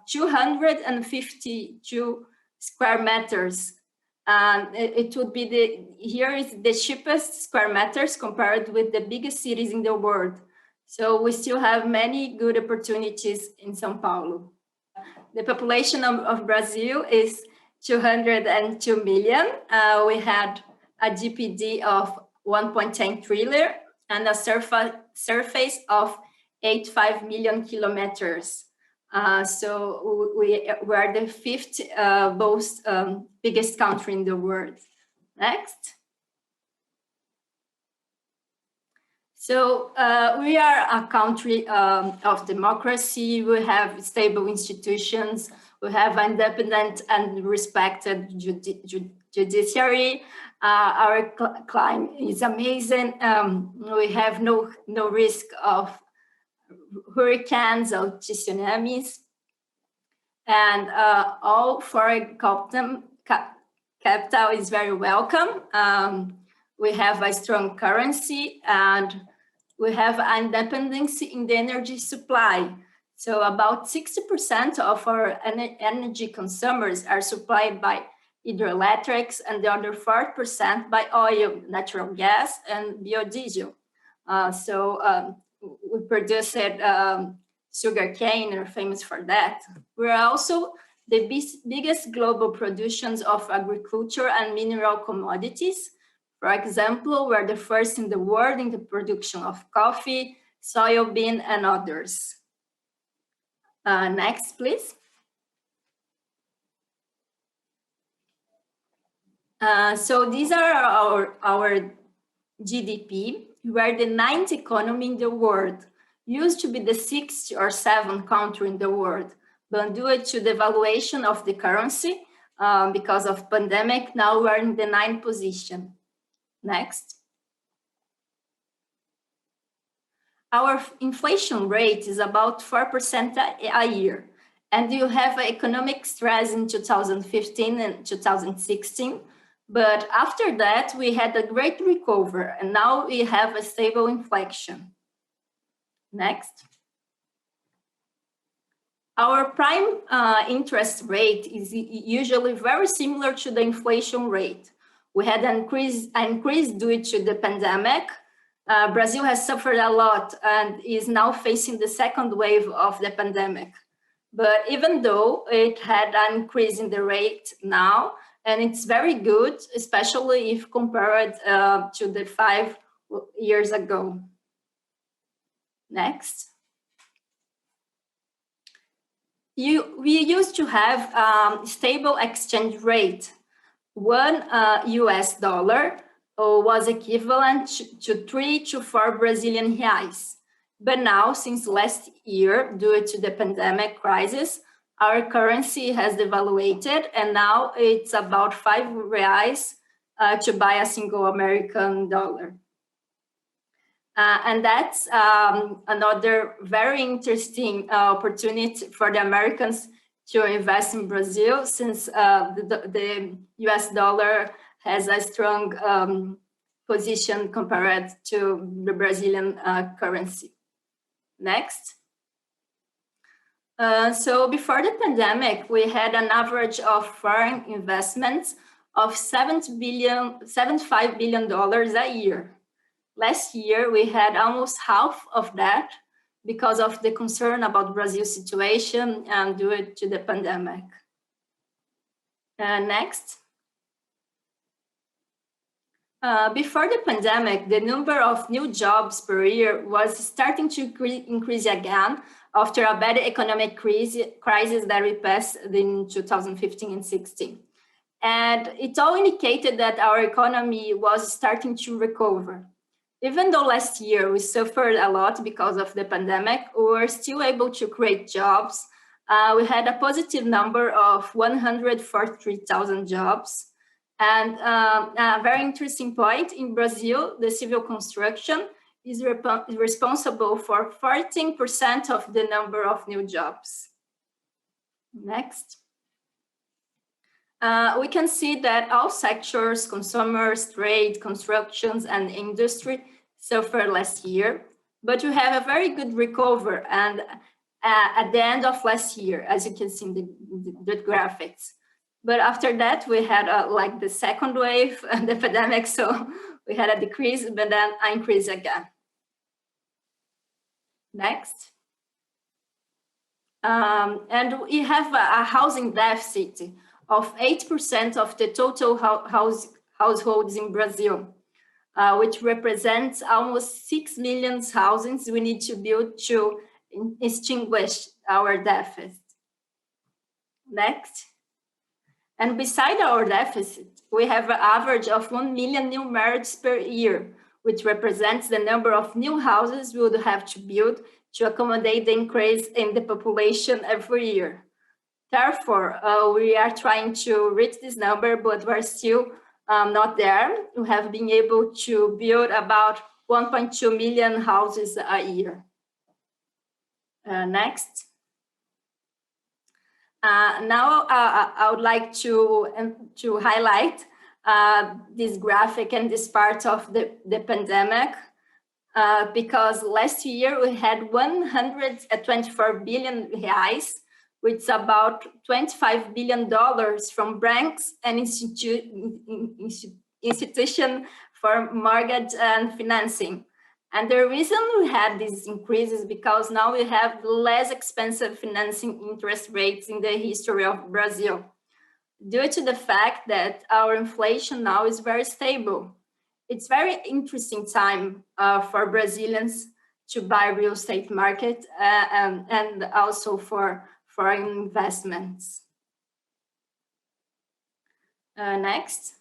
[SPEAKER 7] 252 square meters. And it would be here is the cheapest square meters compared with the biggest cities in the world. So we still have many good opportunities in São Paulo. The population of Brazil is 202 million. We had a GDP of 1.10 trillion and a surface of 85 million kilometers. So we are the fifth biggest country in the world. Next. So we are a country of democracy. We have stable institutions. We have independent and respected judiciary. Our climate is amazing. We have no risk of hurricanes or tsunamis. And all foreign capital is very welcome. We have a strong currency and we have independence in the energy supply. So about 60% of our energy consumers are supplied by hydroelectrics and the other 4% by oil, natural gas, and biodiesel. We produce sugar cane, are famous for that. We're also the biggest global producers of agriculture and mineral commodities. For example, we're the first in the world in the production of coffee, soybean, and others. Next, please. So these are our GDP. We're the 9th economy in the world. Used to be the 6th or 7th country in the world, but due to the devaluation of the currency because of pandemic, now we're in the 9th position. Next. Our inflation rate is about 4% a year, and you have economic stress in 2015 and 2016. But after that, we had a great recovery, and now we have a stable inflation. Next. Our prime interest rate is usually very similar to the inflation rate. We had an increase due to the pandemic. Brazil has suffered a lot and is now facing the second wave of the pandemic. But even though it had an increase in the rate now, and it's very good, especially if compared to the 5 years ago. Next. We used to have a stable exchange rate. $1 was equivalent to 3 to 4 Brazilian reais. But now, since last year, due to the pandemic crisis, our currency has devaluated, and now it's about 5 reais to buy a single American dollar. And that's another very interesting opportunity for the Americans to invest in Brazil, since the US dollar has a strong position compared to the Brazilian currency. Next. So before the pandemic, we had an average of foreign investments of $75 billion a year. Last year, we had almost half of that because of the concern about Brazil's situation and due to the pandemic. Next. Before the pandemic, the number of new jobs per year was starting to increase again after a bad economic crisis that we passed in 2015 and 16. And it all indicated that our economy was starting to recover. Even though last year we suffered a lot because of the pandemic, we were still able to create jobs. We had a positive number of 143,000 jobs. And a very interesting point, in Brazil, the civil construction is responsible for 14% of the number of new jobs. Next. We can see that all sectors, consumers, trade, constructions, and industry suffered last year, but we have a very good recovery and at the end of last year, as you can see in the graphics. But after that, we had like the second wave and the pandemic, so we had a decrease, but then an increase again. Next. And we have a housing deficit of 8% of the total households in Brazil, which represents almost 6 million houses we need to build to extinguish our deficit. Next. And beside our deficit, we have an average of 1 million new marriages per year, which represents the number of new houses we would have to build to accommodate the increase in the population every year. Therefore, we are trying to reach this number, but we're still not there. We have been able to build about 1.2 million houses a year. Next. Now I would like to highlight this graphic and this part of the pandemic, because last year we had 124 billion reais, which is about $25 billion from banks and institution for mortgage and financing. And the reason we have these increases is because now we have less expensive financing interest rates in the history of Brazil, due to the fact that our inflation now is very stable. It's very interesting time for Brazilians to buy real estate market and also for foreign investments. Next.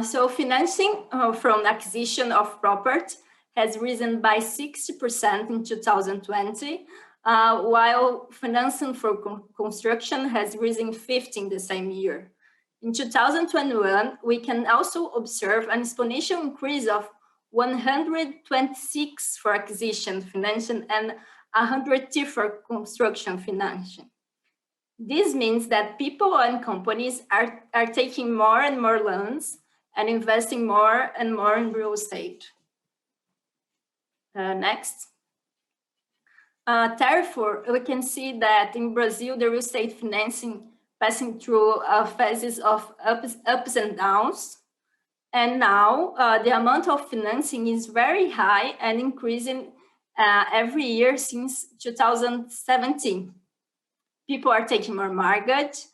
[SPEAKER 7] So financing from acquisition of property has risen by 60% in 2020, while financing for construction has risen 50% the same year. In 2021, we can also observe an exponential increase of 126 for acquisition financing and 102 for construction financing. This means that people and companies are taking more and more loans and investing more and more in real estate. Next. Therefore, we can see that in Brazil, the real estate financing passing through phases of ups and downs. And now the amount of financing is very high and increasing every year since 2017. People are taking more mortgage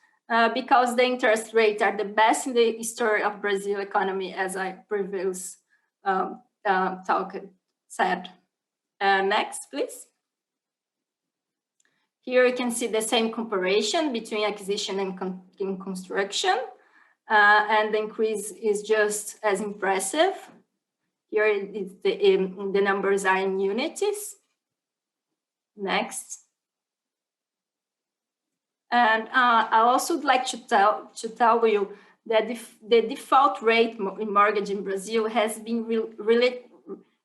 [SPEAKER 7] because the interest rates are the best in the history of Brazil economy, as I previously said. Next, please. Here you can see the same comparison between acquisition and construction, and the increase is just as impressive. Here the numbers are in units. Next. And I also would like to tell you that the default rate in mortgage in Brazil has been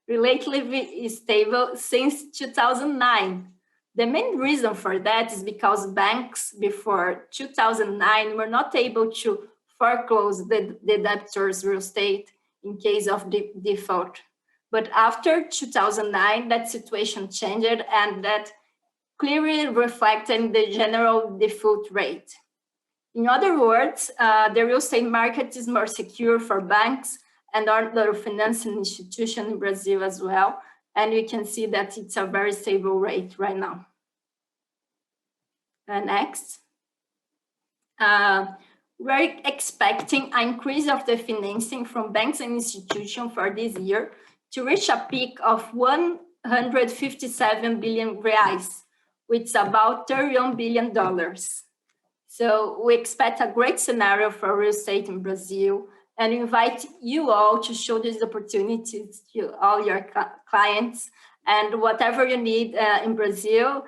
[SPEAKER 7] relatively stable since 2009. The main reason for that is because banks before 2009 were not able to foreclose the debtors' real estate in case of default. But after 2009, that situation changed, and that clearly reflecting the general default rate. In other words, the real estate market is more secure for banks and other financial institutions in Brazil as well. And you can see that it's a very stable rate right now. Next. We're expecting an increase of the financing from banks and institutions for this year to reach a peak of 157 billion reais, which is about $31 billion. So we expect a great scenario for real estate in Brazil, and invite you all to show these opportunities to all your clients. And whatever you need in Brazil,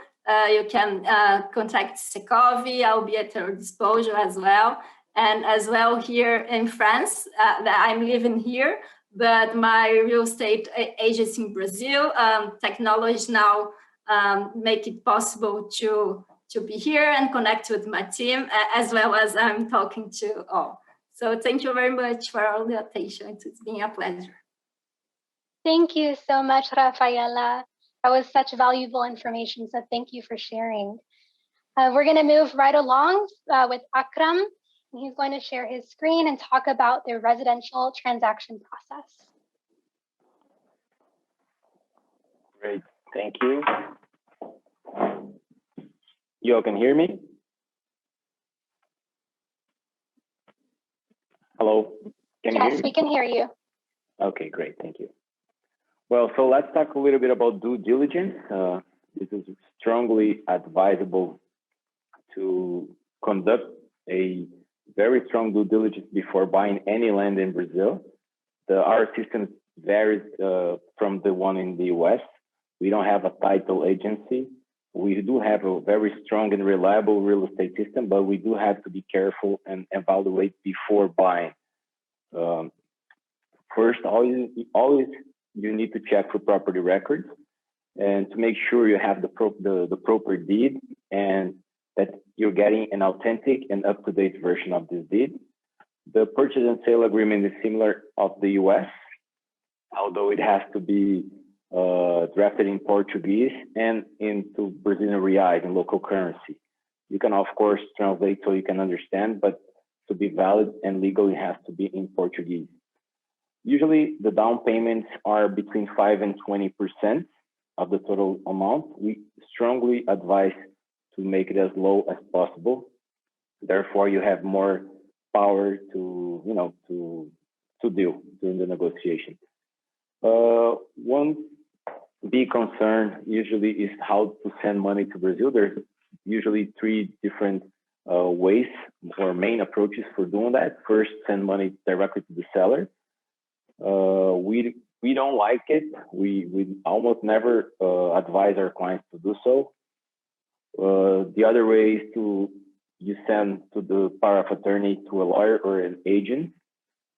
[SPEAKER 7] you can contact Secovi. I'll be at your disposal as well. And as well here in France, I'm living here, but my real estate agency in Brazil, technology now make it possible to be here and connect with my team, as well as I'm talking to all. So thank you very much for all the attention. It's been a pleasure.
[SPEAKER 5] Thank you so much, Rafaela. That was such valuable information, so thank you for sharing. We're going to move right along with Akram. And he's going to share his screen and talk about the residential transaction process.
[SPEAKER 8] Great, thank you. You all can hear me? Hello, can you hear me?
[SPEAKER 5] Yes, we can hear you.
[SPEAKER 8] Okay, great, thank you. Well, so let's talk a little bit about due diligence. This is strongly advisable to conduct a very strong due diligence before buying any land in Brazil. Our system varies from the one in the US. We don't have a title agency. We do have a very strong and reliable real estate system, but we do have to be careful and evaluate before buying. First, always you need to check for property records and to make sure you have the proper deed and that you're getting an authentic and up-to-date version of this deed. The purchase and sale agreement is similar of the US, although it has to be drafted in Portuguese and into Brazilian reais in local currency. You can, of course, translate so you can understand, but to be valid and legal, it has to be in Portuguese. Usually the down payments are between 5 and 20% of the total amount. We strongly advise to make it as low as possible. Therefore, you have more power to, to deal during the negotiation. One big concern usually is how to send money to Brazil. There's usually 3 different ways or main approaches for doing that. First, send money directly to the seller. We don't like it. We almost never advise our clients to do so. The other way is you send to the power of attorney to a lawyer or an agent.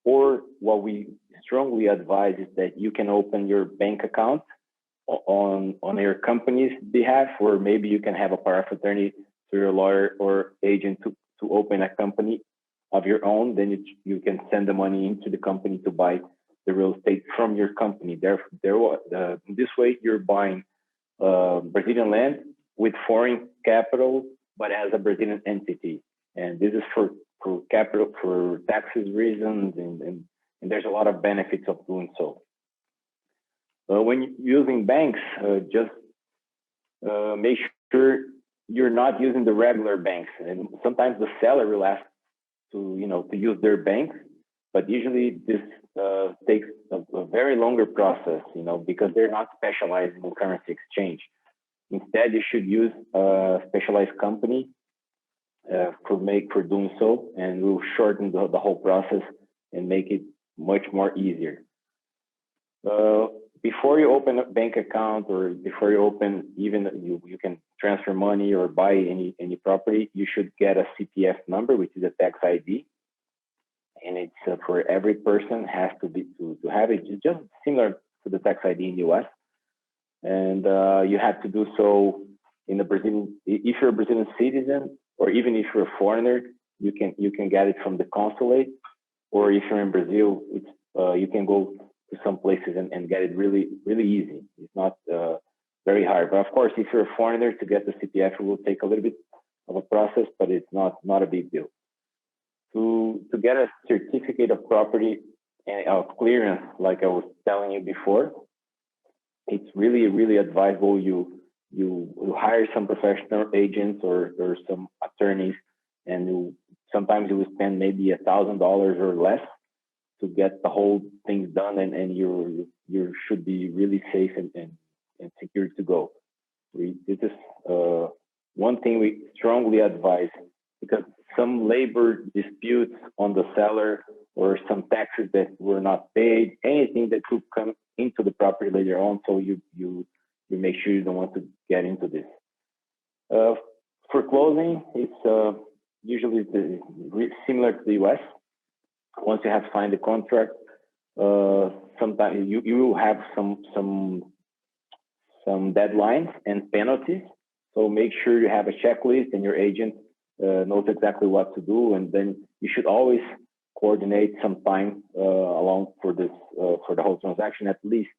[SPEAKER 8] Or what we strongly advise is that you can open your bank account on your company's behalf, or maybe you can have a power of attorney to your lawyer or agent to open a company of your own. Then you can send the money into the company to buy the real estate from your company. This way, you're buying Brazilian land with foreign capital, but as a Brazilian entity. And this is for capital, for taxes reasons, and there's a lot of benefits of doing so. When using banks, just make sure you're not using the regular banks. And sometimes the seller will ask to use their banks, but usually this takes a very longer process, because they're not specialized in currency exchange. Instead, you should use a specialized company for doing so, and we'll shorten the whole process and make it much more easier. Before you open a bank account, or before you open, even you can transfer money or buy any property, you should get a CPF number, which is a tax ID. And it's for every person has to have it. It's just similar to the tax ID in the US. And you have to do so in the Brazilian, if you're a Brazilian citizen, or even if you're a foreigner, you can get it from the consulate. Or if you're in Brazil, you can go to some places and get it really, really easy. It's not very hard. But of course, if you're a foreigner, to get the CPF, it will take a little bit of a process, but it's not a big deal. To get a certificate of property and of clearance, like I was telling you before, it's really, really advisable you hire some professional agents or some attorneys, and sometimes you will spend maybe $1,000 or less to get the whole thing done, and you should be really safe and secure to go. This is one thing we strongly advise, because some labor disputes on the seller, or some taxes that were not paid, anything that could come into the property later on. So you make sure you don't want to get into this. For closing, it's usually similar to the US. Once you have signed the contract, sometimes you will have some deadlines and penalties. So make sure you have a checklist and your agent knows exactly what to do. And then you should always coordinate some time along for this for the whole transaction, at least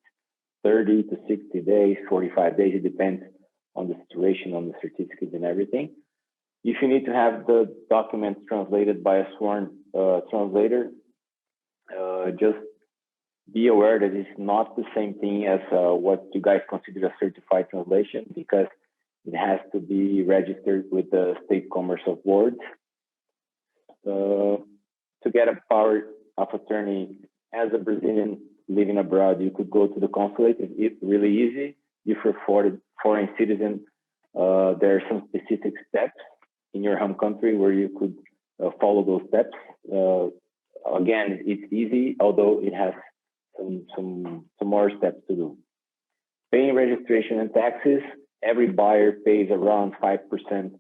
[SPEAKER 8] 30 to 60 days, 45 days. It depends on the situation, on the certificates and everything. If you need to have the documents translated by a sworn translator, just be aware that it's not the same thing as what you guys consider a certified translation, because it has to be registered with the State Commercial Board. To get a power of attorney as a Brazilian living abroad, you could go to the consulate. It's really easy. If you're a foreign citizen, there are some specific steps in your home country where you could follow those steps. Again, it's easy, although it has some more steps to do. Paying registration and taxes. Every buyer pays around 5%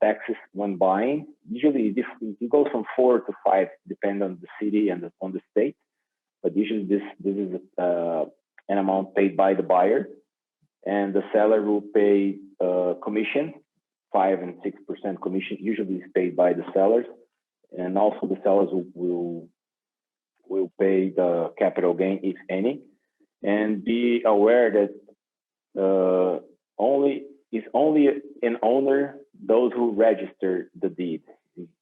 [SPEAKER 8] taxes when buying. Usually it goes from 4 to 5, depending on the city and on the state. But usually this is an amount paid by the buyer, and the seller will pay commission. 5 and 6% commission usually is paid by the sellers, and also the sellers will pay the capital gain, if any. And be aware that it's only an owner those who register the deed.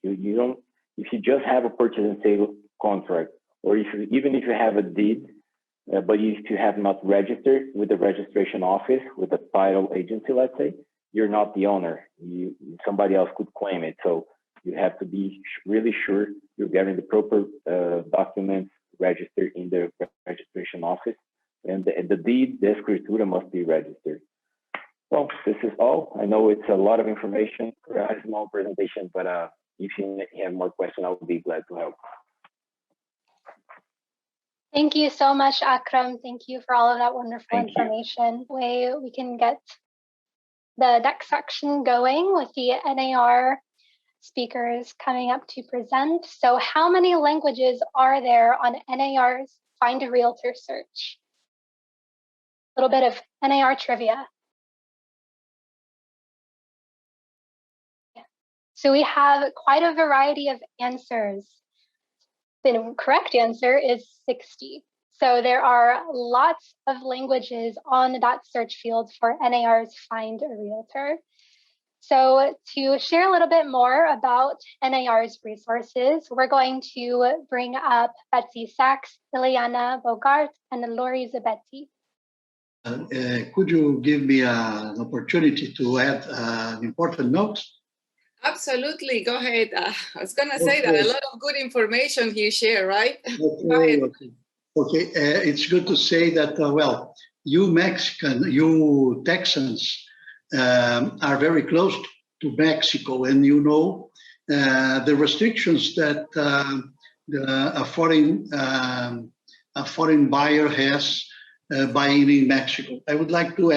[SPEAKER 8] You don't, if you just have a purchase and sale contract, or even if you have a deed, but if you have not registered with the registration office, with the title agency, let's say, you're not the owner. Somebody else could claim it. So you have to be really sure you're getting the proper documents registered in the registration office. And the deed, the escritura must be registered. Well, this is all. I know it's a lot of information for a small presentation, but if you have more questions, I will be glad to help.
[SPEAKER 5] Thank you so much, Akram. Thank you for all of that wonderful information. We can get the next section going with the NAR speakers coming up to present. So how many languages are there on NAR's Find a Realtor search? A little bit of NAR trivia. So we have quite a variety of answers. The correct answer is 60. So there are lots of languages on that search field for NAR's Find a Realtor. So to share a little bit more about NAR's resources, we're going to bring up Betsy Sachs, Ileana Bogart, and Lori Zabetti.
[SPEAKER 4] Could you give me an opportunity to add an important note?
[SPEAKER 9] Absolutely, go ahead. I was going to say that a lot of good information you share, right?
[SPEAKER 4] Okay. It's good to say that, well, you Texans are very close to Mexico, and you know the restrictions that a foreign buyer has buying in Mexico. I would like to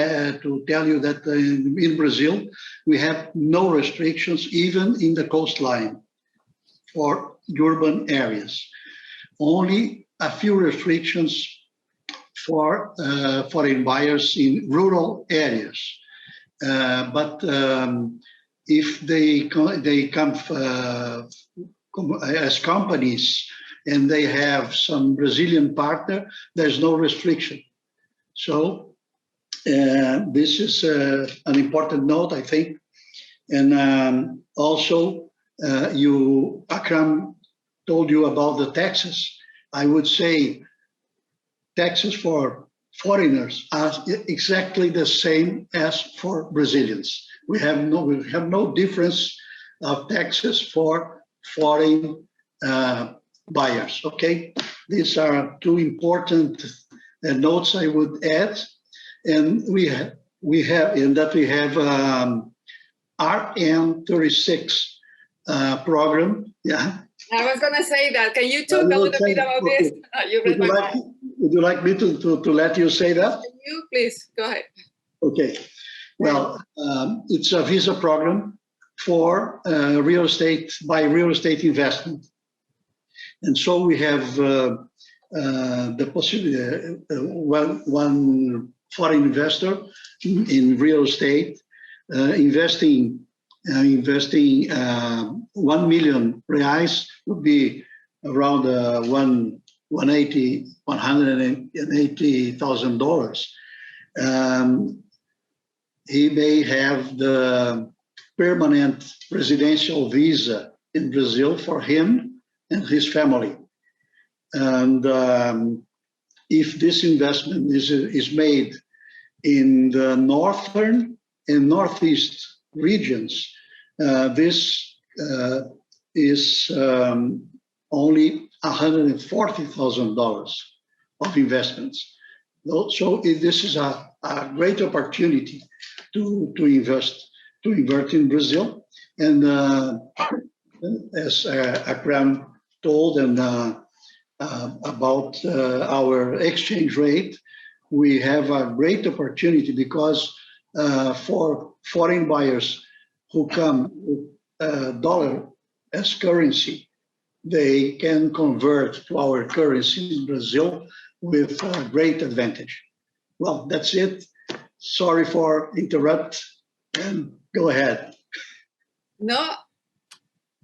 [SPEAKER 4] tell you that in Brazil, we have no restrictions, even in the coastline for urban areas. Only a few restrictions for foreign buyers in rural areas. But if they come as companies and they have some Brazilian partner, there's no restriction. So this is an important note, I think. And also, Akram told you about the taxes. I would say taxes for foreigners are exactly the same as for Brazilians. We have no difference of taxes for foreign buyers. Okay, these are two important notes I would add, and we have RN36 program. Yeah.
[SPEAKER 9] I was going to say that. Can you talk a little bit about this? You read my mind.
[SPEAKER 4] Would you like me to let you say that?
[SPEAKER 9] Can you please go ahead?
[SPEAKER 4] Okay. Well, it's a visa program for real estate investment, and so we have the possibility one foreign investor in real estate investing 1 million reais would be around $180,000. He may have the permanent residential visa in Brazil for him and his family. And if this investment is made in the northern and northeast regions, this is only $140,000 of investments. So this is a great opportunity to invest in Brazil. And as Akram told and about our exchange rate, we have a great opportunity because for foreign buyers who come with dollar as currency, they can convert to our currency in Brazil with great advantage. Well, that's it. Sorry for interrupt, and go ahead.
[SPEAKER 9] No,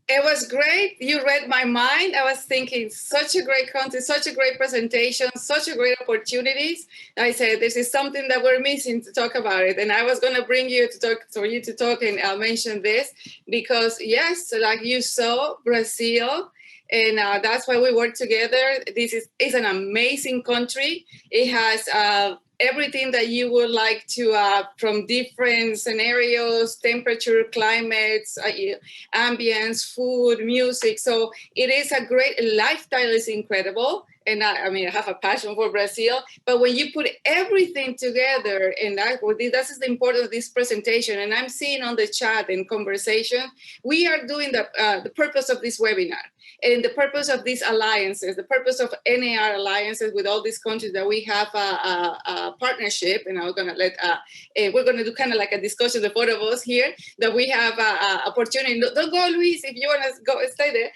[SPEAKER 9] it was great. You read my mind. I was thinking, such a great content, such a great presentation, such a great opportunities. I said, this is something that we're missing to talk about it. And I was going to bring you to talk, for you to talk, and I'll mention this because yes, like you saw, Brazil And that's why we work together. This is an amazing country. It has everything that you would like to, from different scenarios, temperature, climates, ambience, food, music. So it is a great, lifestyle is incredible. And I mean, I have a passion for Brazil, but when you put everything together, and that is the importance of this presentation, and I'm seeing on the chat and conversation, we are doing the purpose of this webinar, and the purpose of these alliances, the purpose of NAR alliances with all these countries that we have a partnership, and I'm gonna let, we're gonna do kind of like a discussion, the four of us here, that we have opportunity. Don't go, Luis, if you wanna go, stay there.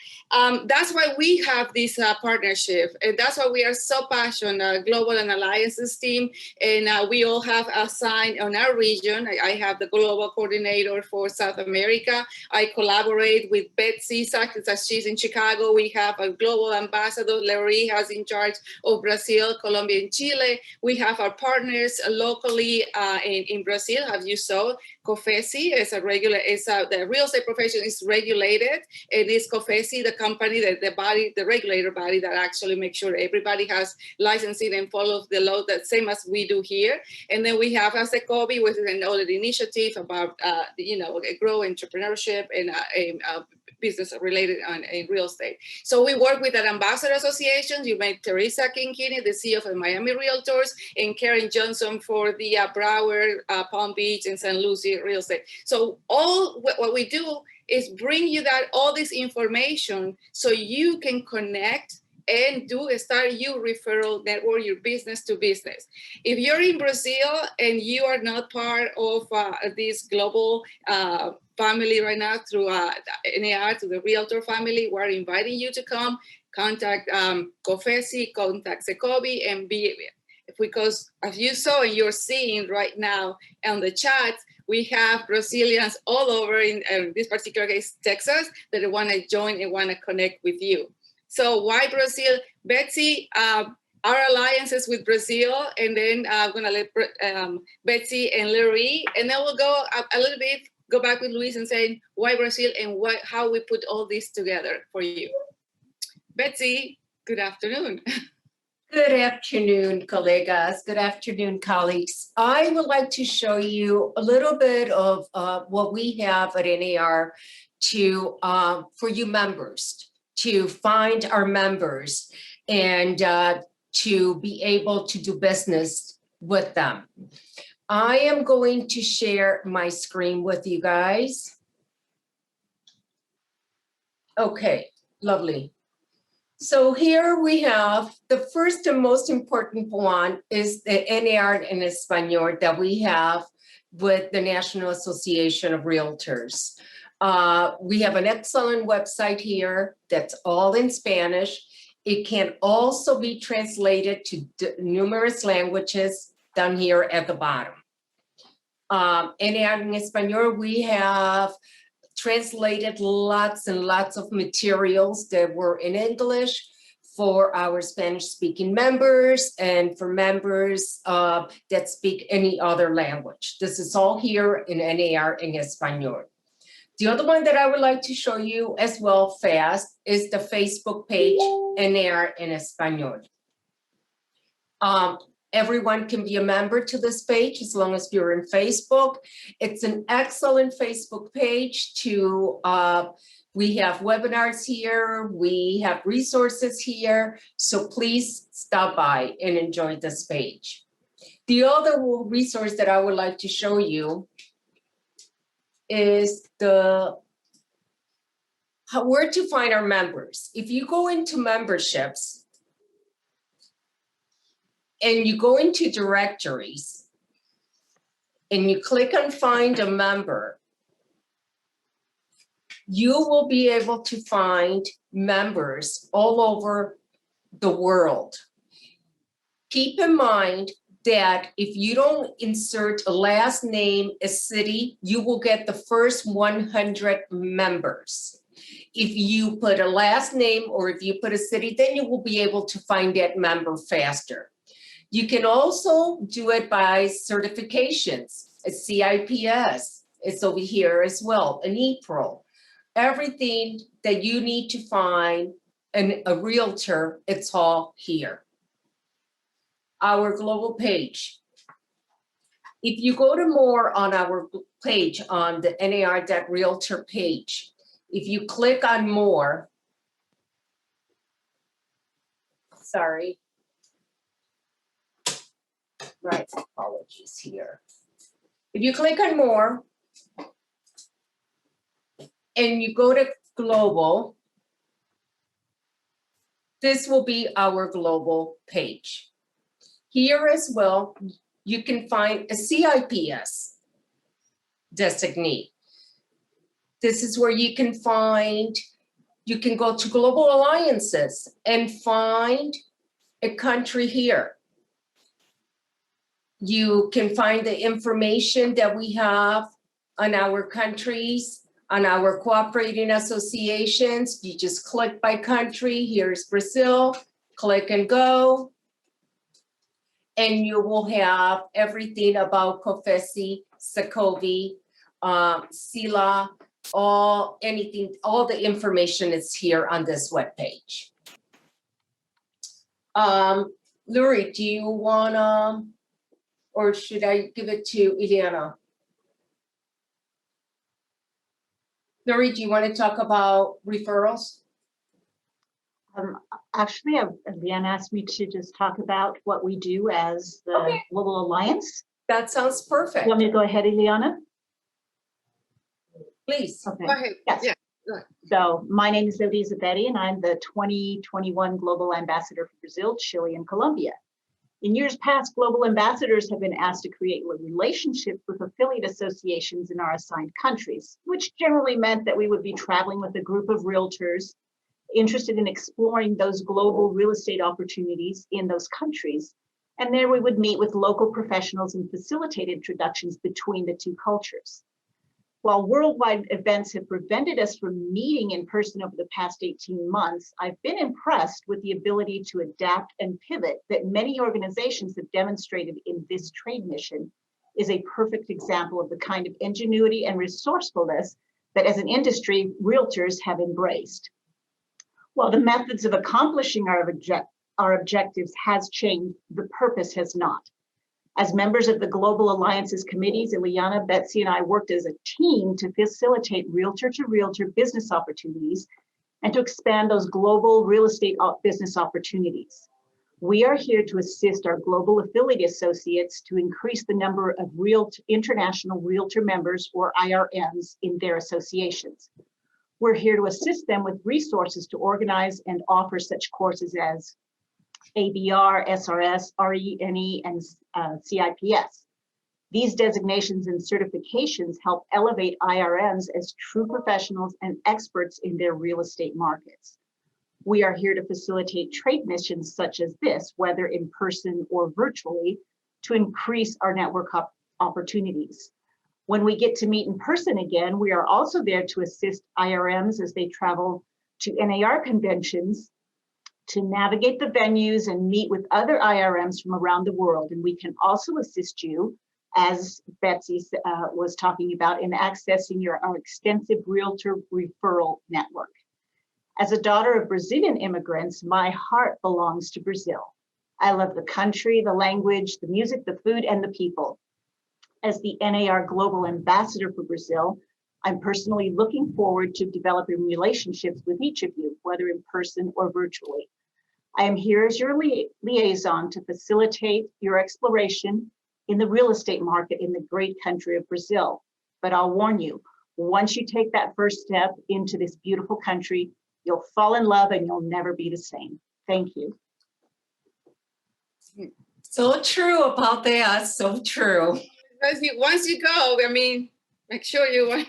[SPEAKER 9] That's why we have this partnership. And that's why we are so passionate, Global and Alliances team. And we all have assigned on our region. I have the global coordinator for South America. I collaborate with Betsy Sachs, as she's in Chicago. We have a global ambassador, Larry, has in charge of Brazil, Colombia, and Chile. We have our partners locally in Brazil, as you saw. COFECI is the real estate profession is regulated. It is COFECI, the company, the regulator body that actually makes sure everybody has licensing and follows the law, the same as we do here. And then we have Secovi, which is another initiative about grow entrepreneurship and business related in real estate. So we work with an ambassador associations. You met Teresa Kinkini, the CEO of the Miami Realtors, and Karen Johnson for the Broward, Palm Beach, and St. Lucie real estate. So all what we do is bring you all this information so you can connect and start your referral network, your business to business. If you're in Brazil and you are not part of this global family right now through NAR, to the Realtor family, we're inviting you to come, contact COFECI, contact Secovi, and because as you saw and you're seeing right now on the chat, we have Brazilians all over, in this particular case, Texas, that want to join and want to connect with you. So why Brazil? Betsy, our alliances with Brazil, and then I'm going to let Betsy and Larry, and then we'll go a little bit, go back with Luis and say why Brazil and how we put all this together for you. Betsy, good afternoon.
[SPEAKER 10] Good afternoon, colegas. Good afternoon, colleagues. I would like to show you a little bit of what we have at NAR for you members, to find our members and to be able to do business with them. I am going to share my screen with you guys. Okay, lovely. So here we have the first and most important one is the NAR en Español that we have with the National Association of Realtors. We have an excellent website here that's all in Spanish. It can also be translated to numerous languages down here at the bottom. NAR en Español, we have translated lots and lots of materials that were in English for our Spanish-speaking members and for members that speak any other language. This is all here in NAR en Español. The other one that I would like to show you as well fast is the Facebook page, NAR en Español. Everyone can be a member to this page as long as you're in Facebook. It's an excellent Facebook page we have webinars here, we have resources here, so please stop by and enjoy this page. The other resource that I would like to show you is where to find our members. If you go into memberships, and you go into directories and you click on find a member, you will be able to find members all over the world. Keep in mind that if you don't insert a last name, a city, you will get the first 100 members. If you put a last name or if you put a city, then you will be able to find that member faster. You can also do it by certifications, a CIPS, it's over here as well, an ePro. Everything that you need to find and a realtor, it's all here. Our global page. If you go to more on our page on the NAR.realtor page, if you click on more, sorry. Right, apologies here. If you click on more and you go to global, this will be our global page. Here as well, you can find a CIPS designee. This is where you can find, you can go to global alliances and find a country here. You can find the information that we have on our countries, on our cooperating associations. You just click by country. Here's Brazil, click and go. And you will have everything about COFECI, Secovi, SILA, all the information is here on this webpage. Luri, do you wanna, or should I give it to Ileana? Luri, do you want to talk about referrals?
[SPEAKER 11] Actually, Leanne asked me to just talk about what we do as the Global Alliance.
[SPEAKER 10] That sounds perfect.
[SPEAKER 11] You want me to go ahead, Ileana?
[SPEAKER 10] Please.
[SPEAKER 11] Okay.
[SPEAKER 9] Go ahead.
[SPEAKER 11] Yes.
[SPEAKER 9] Yeah. Go ahead.
[SPEAKER 11] So my name is Elizabeth, and I'm the 2021 Global Ambassador for Brazil, Chile, and Colombia. In years past, global ambassadors have been asked to create relationships with affiliate associations in our assigned countries, which generally meant that we would be traveling with a group of realtors interested in exploring those global real estate opportunities in those countries. And there we would meet with local professionals and facilitate introductions between the two cultures. While worldwide events have prevented us from meeting in person over the past 18 months, I've been impressed with the ability to adapt and pivot that many organizations have demonstrated in this trade mission is a perfect example of the kind of ingenuity and resourcefulness that as an industry, realtors have embraced. While the methods of accomplishing our objectives has changed, the purpose has not. As members of the Global Alliances committees, Ileana, Betsy, and I worked as a team to facilitate realtor-to-realtor business opportunities and to expand those global real estate business opportunities. We are here to assist our global affiliate associates to increase the number of international realtor members, or IRMs, in their associations. We're here to assist them with resources to organize and offer such courses as ABR, SRS, RENE, and CIPS. These designations and certifications help elevate IRMs as true professionals and experts in their real estate markets. We are here to facilitate trade missions such as this, whether in person or virtually, to increase our network opportunities. When we get to meet in person again, we are also there to assist IRMs as they travel to NAR conventions to navigate the venues and meet with other IRMs from around the world. And we can also assist you, as Betsy was talking about, in accessing our extensive realtor referral network. As a daughter of Brazilian immigrants, my heart belongs to Brazil. I love the country, the language, the music, the food, and the people. As the NAR Global Ambassador for Brazil, I'm personally looking forward to developing relationships with each of you, whether in person or virtually. I am here as your liaison to facilitate your exploration in the real estate market in the great country of Brazil. But I'll warn you, once you take that first step into this beautiful country, you'll fall in love and you'll never be the same. Thank you.
[SPEAKER 10] So true about that, so true.
[SPEAKER 9] Once you go, I mean, make sure you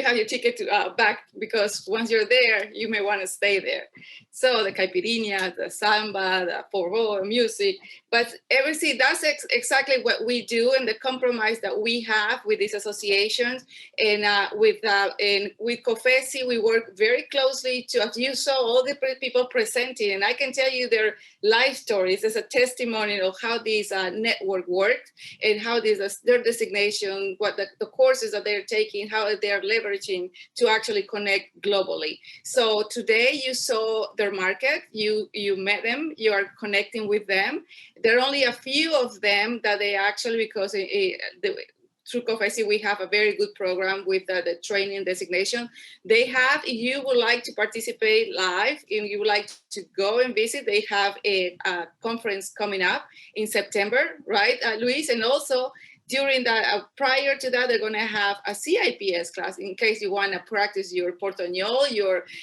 [SPEAKER 9] have your ticket back, because once you're there, you may want to stay there. So the caipirinha, the samba, the forró, music, but everything, that's exactly what we do, and the compromise that we have with these associations. And with COFECI, we work very closely to, as you saw, all the people presenting, and I can tell you their life stories as a testimony of how this network worked and how their designation, what the courses that they're taking, how they're leveraging to actually connect globally. So today you saw their market, you met them, you are connecting with them. There are only a few of them that they actually, because through COFECI, we have a very good program with the training designation. They have, if you would like to participate live, if you would like to go and visit, they have a conference coming up in September, right, Luis? And also during that, prior to that, they're going to have a CIPS class in case you want to practice your Portuñol,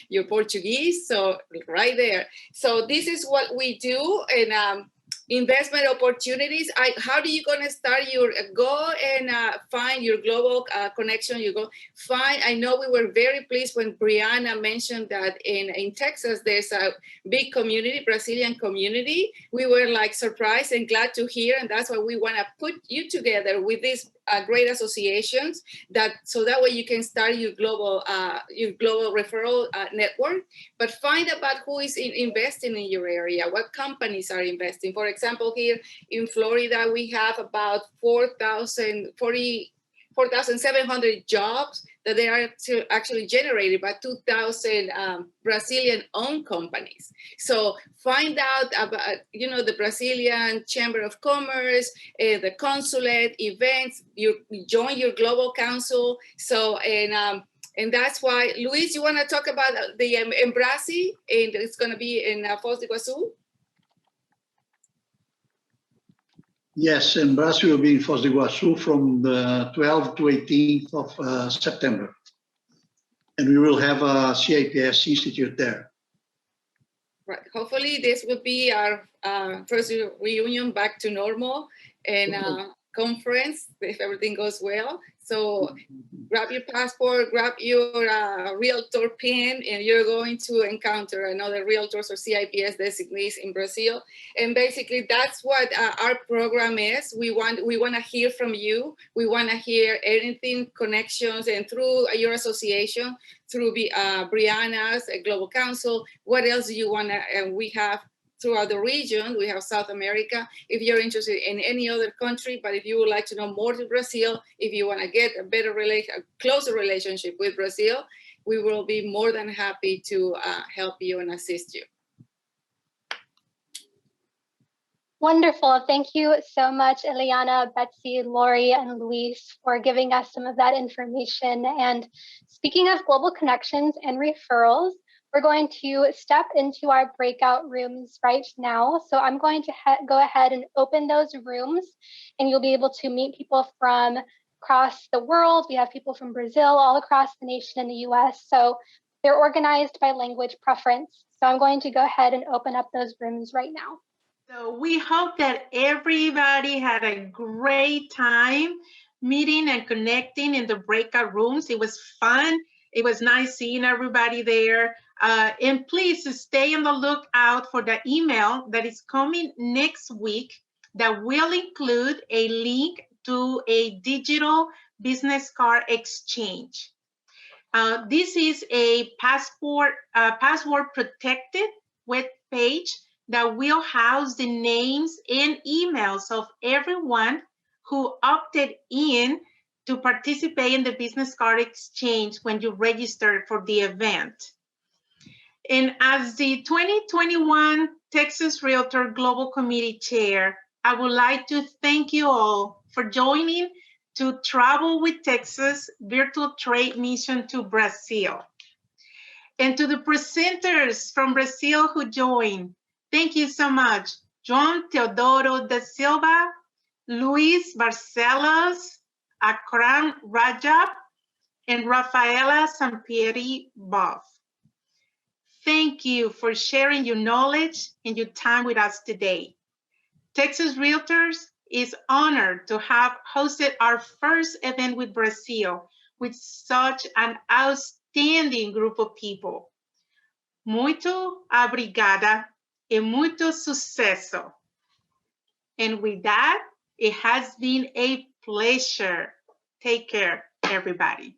[SPEAKER 9] your Portuguese. So right there. So this is what we do. And investment opportunities. How do you gonna start your go and find your global connection? You go find. I know we were very pleased when Brianna mentioned that in Texas there's a big community, Brazilian community. We were like surprised and glad to hear, and that's why we want to put you together with these great associations, so that way you can start your global referral network. But find about who is investing in your area, what companies are investing. For example, here in Florida, we have about 4,700 jobs that they are actually generated by 2,000 Brazilian-owned companies. So find out about, the Brazilian Chamber of Commerce, the consulate, events. You join your global council. So and that's why, Luis, you want to talk about the Embrasi, and it's going to be in Foz do Iguaçu?
[SPEAKER 4] Yes, Embrasi will be in Foz do Iguaçu from the 12th to 18th of September. And we will have a CIPS Institute there.
[SPEAKER 9] Right. Hopefully this will be our first reunion back to normal and conference, if everything goes well. So grab your passport, grab your Realtor pin, and you're going to encounter another Realtors or CIPS designees in Brazil. And basically, that's what our program is. We want to hear from you. We want to hear anything, connections, and through your association, through Brianna's Global Council, what else do you want to, and we have throughout the region, we have South America, if you're interested in any other country, but if you would like to know more to Brazil, if you want to get a closer relationship with Brazil, we will be more than happy to help you and assist you.
[SPEAKER 5] Wonderful. Thank you so much, Eliana, Betsy, Lori, and Luis, for giving us some of that information. And speaking of global connections and referrals, we're going to step into our breakout rooms right now. So I'm going to go ahead and open those rooms, and you'll be able to meet people from across the world. We have people from Brazil, all across the nation in the US. So they're organized by language preference. So I'm going to go ahead and open up those rooms right now.
[SPEAKER 12] So we hope that everybody had a great time meeting and connecting in the breakout rooms. It was fun. It was nice seeing everybody there. And please stay on the lookout for the email that is coming next week that will include a link to a digital business card exchange. This is a password protected web page that will house the names and emails of everyone who opted in to participate in the business card exchange when you registered for the event. And as the 2021 Texas Realtor Global Committee Chair, I would like to thank you all for joining to Travel with Texas Virtual Trade Mission to Brazil. And to the presenters from Brazil who joined, thank you so much. João Teodoro da Silva, Luis Barcelos, Akram Rajab, and Rafaela Zambia. Thank you for sharing your knowledge and your time with us today. Texas Realtors is honored to have hosted our first event with Brazil with such an outstanding group of people. Muito obrigada e muito sucesso. And with that, it has been a pleasure. Take care, everybody.